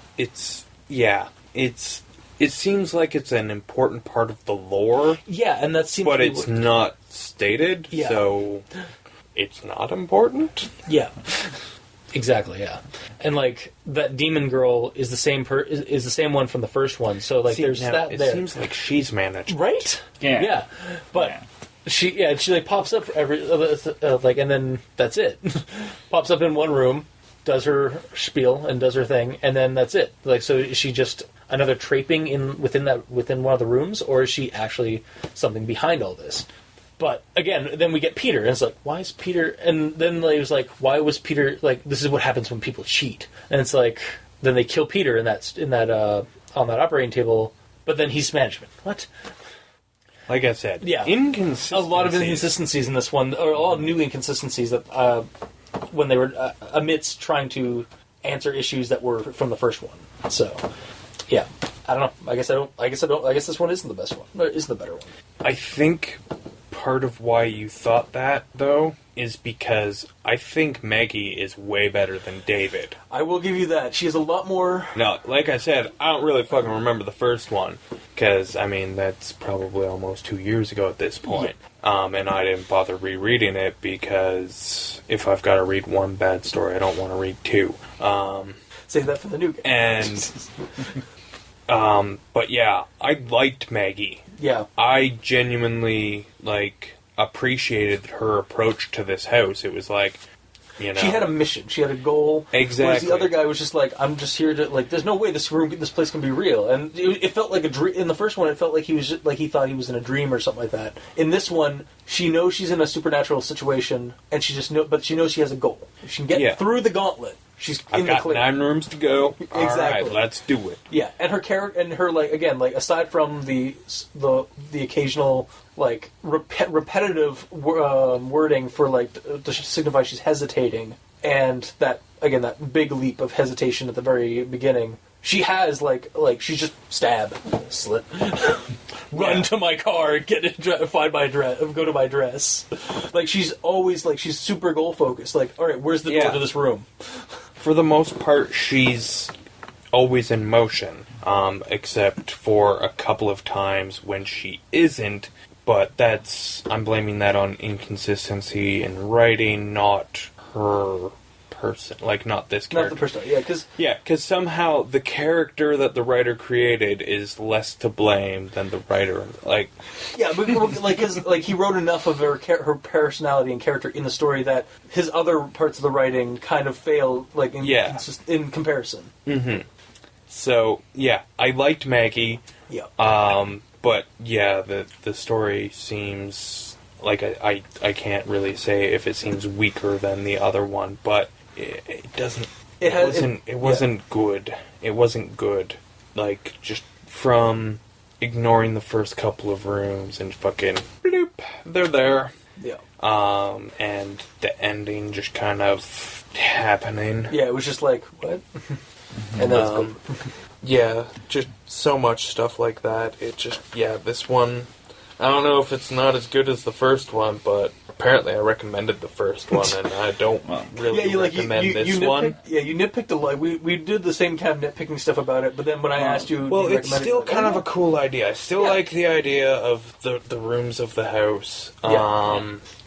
C: seems like it's an important part of the lore.
B: Yeah, and that seems
C: but it's not stated, so it's not important.
B: Yeah, exactly. Yeah, and, like, that demon girl is the same is the same one from the first one. So, like, there's that.
C: It
B: there
C: seems like she's managed,
B: right?
D: Yeah,
B: but she like pops up for every and then that's it. Pops up in one room. does her spiel and does her thing, and then that's it. Like, so is she just another traipsing within one of the rooms, or is she actually something behind all this? But again, then we get Peter, and it's like, why is Peter? And then it was like, why was Peter like? This is what happens when people cheat, and it's like, then they kill Peter in that on that operating table, but then he's management. What?
C: Like I said,
B: inconsistencies. A lot of inconsistencies in this one, or a lot of new inconsistencies that when they were amidst trying to answer issues that were from the first one. So, yeah, I don't know. I guess this one isn't the best one. Or isn't the better one.
C: I think part of why you thought that, though, is because I think Maggie is way better than David.
B: I will give you that. She has a lot more...
C: No, like I said, I don't really fucking remember the first one. Because, I mean, that's probably almost 2 years ago at this point. Yeah. And I didn't bother rereading it because if I've got to read one bad story, I don't want to read two.
B: Save that for the new game.
C: And... but yeah, I liked Maggie.
B: Yeah.
C: I genuinely, appreciated her approach to this house. It was like, you know...
B: She had a mission. She had a goal.
C: Exactly.
B: Whereas the other guy was just like, I'm just here to, there's no way this place can be real. And it felt like a dream. In the first one, it felt like he was just, he thought he was in a dream or something like that. In this one, she knows she's in a supernatural situation, and but she knows she has a goal. If she can get through the gauntlet, she's in the clear.
C: I've got 9 rooms to go.
B: Exactly.
C: All right, let's do it.
B: Yeah, and her character, and her aside from the occasional repetitive wording for to signify she's hesitating, and that big leap of hesitation at the very beginning. She has she's just stab, slit, run to my car, find my dress, go to my dress. She's always she's super goal focused. All right, where's the door to this room?
C: For the most part, she's always in motion, except for a couple of times when she isn't. But I'm blaming that on inconsistency in writing, not her person, not this character.
B: Not the person,
C: because somehow the character that the writer created is less to blame than the writer.
B: Yeah, but he wrote enough of her personality and character in the story that his other parts of the writing kind of fail, in comparison.
C: Mm-hmm. So yeah, I liked Maggie.
B: Yeah.
C: But yeah, the story seems like I can't really say if it seems weaker than the other one, but it doesn't. It wasn't good. It wasn't good. Just from ignoring the first couple of rooms and fucking bloop, they're there.
B: Yeah.
C: And the ending just kind of happening.
B: Yeah, it was just what? And then
C: yeah, just so much stuff like that. It just, this one, I don't know if it's not as good as the first one, but apparently I recommended the first one, and I don't really recommend this one.
B: Yeah, you nitpicked a lot. We did the same kind of nitpicking stuff about it, but then when I asked you...
C: Well, it's still kind of a cool idea. I still like the idea of the rooms of the house.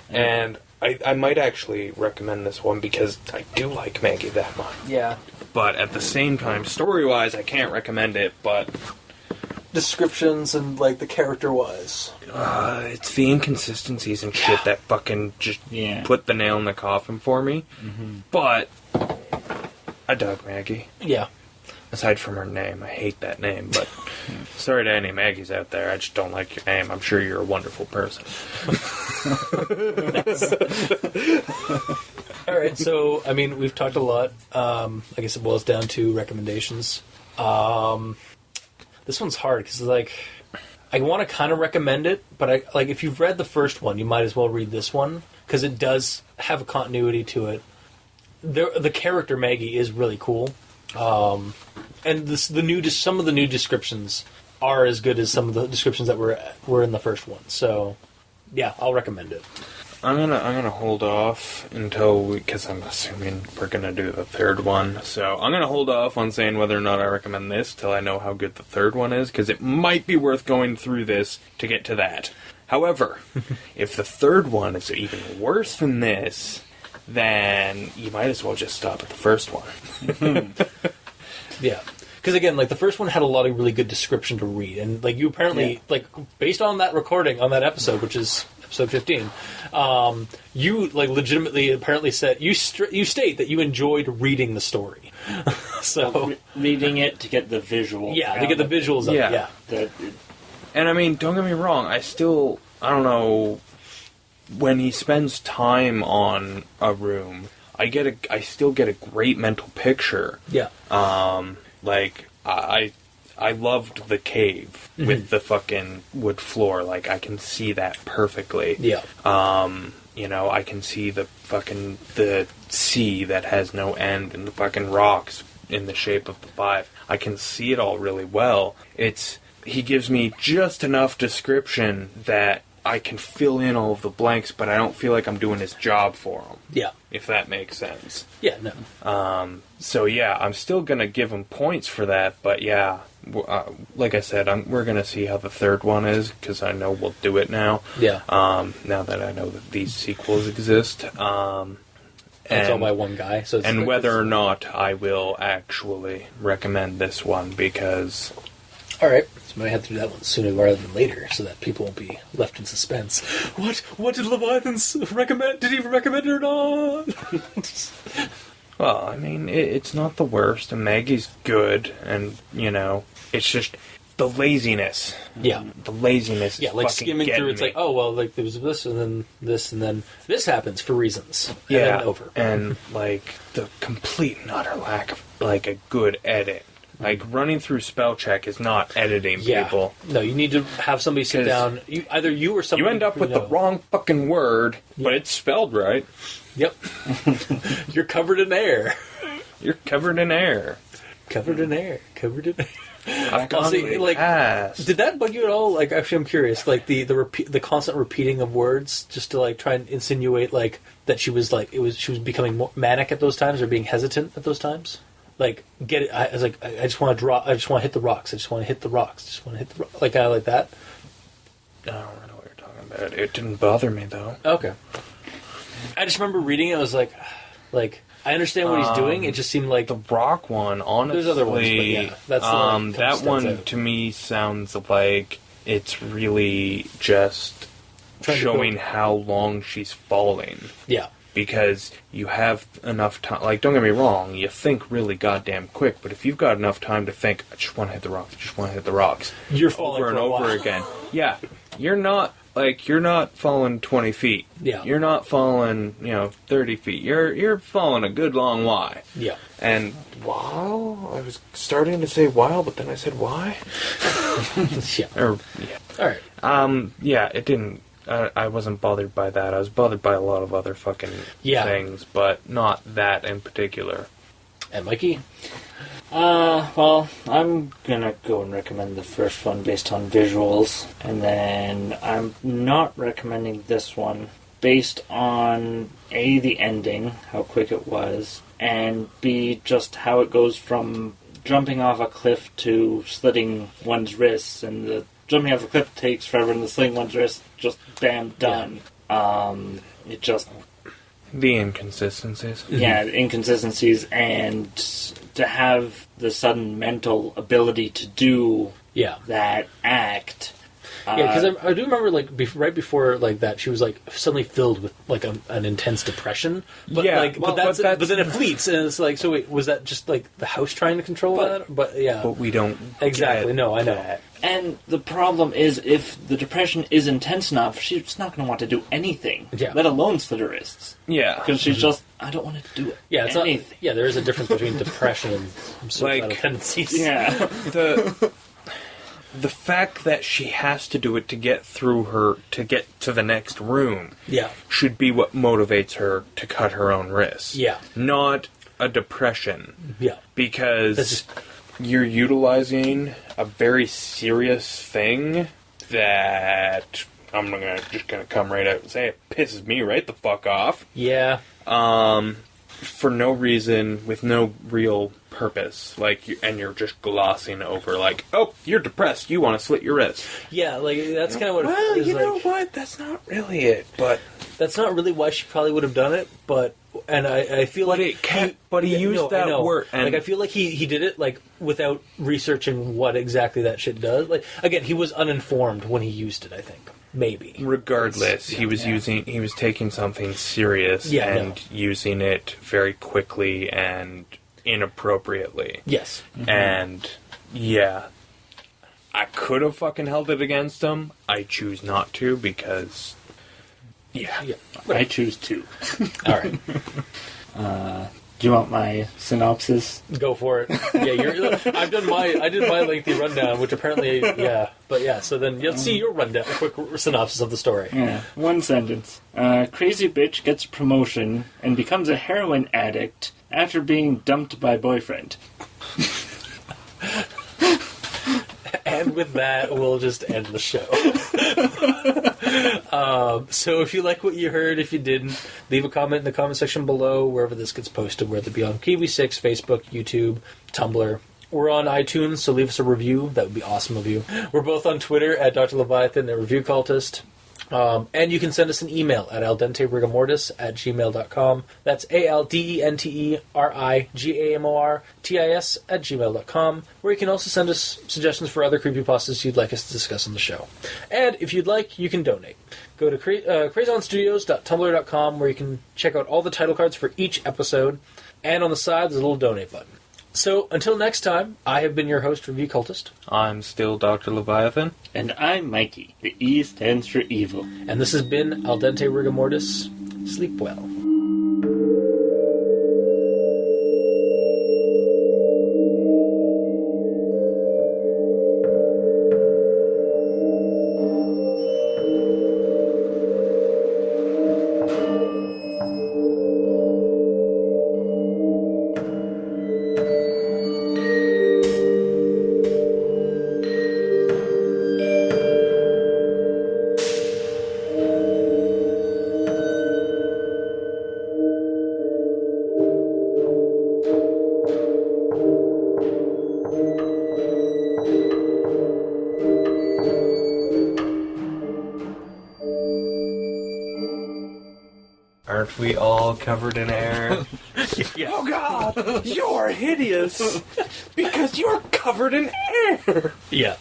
C: And I might actually recommend this one because I do like Maggie that much.
B: Yeah.
C: But at the same time, story-wise, I can't recommend it, but...
B: Descriptions and, the character-wise.
C: It's the inconsistencies and shit that fucking just put the nail in the coffin for me. Mm-hmm. But I dug Maggie.
B: Yeah.
C: Aside from her name. I hate that name, but sorry to any Maggies out there. I just don't like your name. I'm sure you're a wonderful person.
B: Alright, so, we've talked a lot. I guess it boils down to recommendations. This one's hard, because, I want to kind of recommend it, but, if you've read the first one, you might as well read this one, because it does have a continuity to it. The character Maggie is really cool. And some of the new descriptions are as good as some of the descriptions that were in the first one. So, yeah, I'll recommend it.
C: I'm gonna hold off until because I'm assuming we're gonna do the third one. So I'm gonna hold off on saying whether or not I recommend this till I know how good the third one is, because it might be worth going through this to get to that. However, if the third one is even worse than this, then you might as well just stop at the first one.
B: Yeah. Because, again, the first one had a lot of really good description to read. And, you apparently, based on that recording, on that episode, which is episode 15, you like legitimately apparently said you state that you enjoyed reading the story. So
D: reading it to get the visual.
B: Yeah, to get the visuals of it. Yeah.
C: And I mean, don't get me wrong. I don't know, when he spends time on a room, I still get a great mental picture.
B: Yeah.
C: Like I loved the cave with the fucking wood floor. Like, I can see that perfectly.
B: Yeah.
C: You know, I can see the sea that has no end and the fucking rocks in the shape of the 5. I can see it all really well. He gives me just enough description that I can fill in all of the blanks, but I don't feel like I'm doing his job for him.
B: Yeah.
C: If that makes sense.
B: Yeah, no.
C: So yeah, I'm still gonna give him points for that, but yeah, like I said, we're gonna see how the third one is, because I know we'll do it now.
B: Yeah.
C: Now that I know that these sequels exist.
B: It's all by one guy. So
C: and whether or not I will actually recommend this one, because...
B: Alright, so we might have to do that one sooner rather than later, so that people won't be left in suspense. What did Leviathan's recommend? Did he recommend it or not?
C: Well, I mean, it's not the worst, and Maggie's good, and, you know, it's just the laziness.
B: Yeah.
C: The laziness is
B: like skimming through, it's
C: me.
B: like, oh, well, like, there was this, and then this happens for reasons. And
C: yeah,
B: then over.
C: And, like, the complete and utter lack of, like, a good edit. Like, running through spell check is not editing people.
B: No, you need to have somebody sit down. Either you or somebody.
C: You end up with the wrong fucking word, but it's spelled right.
B: Yep. You're covered in air.
C: You're covered in air.
B: Covered in air. Covered in air.
C: I've gone way past.
B: Did that bug you at all? Like, actually, I'm curious. Like the constant repeating of words, just to like try and insinuate like that she was becoming more manic at those times or being hesitant at those times. Like, get it? I was like, I just want to draw. I just want to hit the rocks. I just want to hit the rocks. I just want to hit the rocks. Like, kind of like that.
C: I don't know what you're talking about. It didn't bother me though.
B: Okay. I just remember reading it. I was like, I understand what he's doing. It just seemed like
C: the rock one. Honestly,
B: there's other ones, but yeah, that's the one
C: that one to me sounds like it's really just showing how long she's falling.
B: Yeah.
C: Because you have enough time. Like, don't get me wrong, you think really goddamn quick, but if you've got enough time to think, I just want to hit the rocks, I just want to hit the rocks,
B: you're falling
C: over and
B: for a
C: over
B: while.
C: again. Yeah, you're not falling 20 feet.
B: Yeah.
C: You're not falling, 30 feet. You're falling a good long way.
B: Yeah.
C: And wow, I was starting to say wow, but then I said why?
B: Yeah. All right.
C: Yeah, it didn't. I wasn't bothered by that. I was bothered by a lot of other fucking things, but not that in particular.
B: And Mikey?
D: Well, I'm gonna go and recommend the first one based on visuals, and then I'm not recommending this one based on A, the ending, how quick it was, and B, just how it goes from jumping off a cliff to slitting one's wrists, and the jumping off a cliff takes forever, and the slitting one's wrist, just bam, done. It just...
C: The inconsistencies.
D: Yeah, inconsistencies, and to have the sudden mental ability to do that act.
B: Yeah, because I do remember, like, right before, like, that, she was, like, suddenly filled with, like, an intense depression. But, but then it fleets, and it's like, so wait, was that just, like, the house trying to control that? But, yeah.
C: But we don't...
B: Exactly, no, I know.
C: That.
D: And the problem is, if the depression is intense enough, she's not going to want to do anything, let alone slit her wrists.
C: Yeah.
D: Because she's just, I don't want to do it.
B: Yeah, it's anything. Not, yeah, there is a difference between depression and suicidal tendencies.
D: Yeah.
C: The fact that she has to do it to get to the next room should be what motivates her to cut her own wrists.
B: Yeah.
C: Not a depression.
B: Yeah.
C: Because you're utilizing a very serious thing that I'm just gonna come right out and say it pisses me right the fuck off.
B: Yeah.
C: For no reason, with no real purpose, and you're just glossing over, like, oh, you're depressed, you want to slit your wrist.
B: Yeah, like, that's kind of what
C: well,
B: it is.
C: You know what, that's not really it, but...
B: That's not really why she probably would have done it, and I feel
C: but
B: like...
C: It can't, but he used that word, and...
B: Like, I feel like he did it, like, without researching what exactly that shit does. Like, again, he was uninformed when he used it, I think. maybe.
C: Regardless, he was taking something serious using it very quickly and inappropriately.
B: Yes.
C: Mm-hmm. And, yeah, I could have fucking held it against him. I choose not to because, yeah.
D: I choose to.
B: All right.
D: Do you want my synopsis?
B: Go for it. Yeah, I did my lengthy rundown, which apparently, but yeah. So then let's see your rundown, a quick synopsis of the story.
D: Yeah, one sentence. Crazy bitch gets promotion and becomes a heroin addict after being dumped by boyfriend.
B: And with that, we'll just end the show. So if you like what you heard, if you didn't, leave a comment in the comment section below, wherever this gets posted, whether it be on Kiwi6, Facebook, YouTube, Tumblr. We're on iTunes, so leave us a review. That would be awesome of you. We're both on Twitter at Dr. Leviathan and Review Cultist. And you can send us an email at aldenterigamortis@gmail.com. That's aldenterigamortis@gmail.com, where you can also send us suggestions for other creepypastas you'd like us to discuss on the show. And if you'd like, you can donate. Go to crazonstudios.tumblr.com, where you can check out all the title cards for each episode. And on the side, there's a little donate button. So, until next time, I have been your host, Review Cultist.
C: I'm still Dr. Leviathan.
D: And I'm Mikey. The E stands for evil.
B: And this has been Al Dente Rigamortis. Sleep well.
C: Aren't we all covered in air?
B: Yeah.
C: Oh God, you're hideous because you're covered in air.
B: Yeah.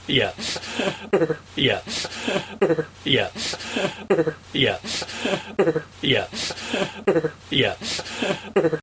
B: Yeah. Yeah. Yeah. Yeah. Yeah. Yeah.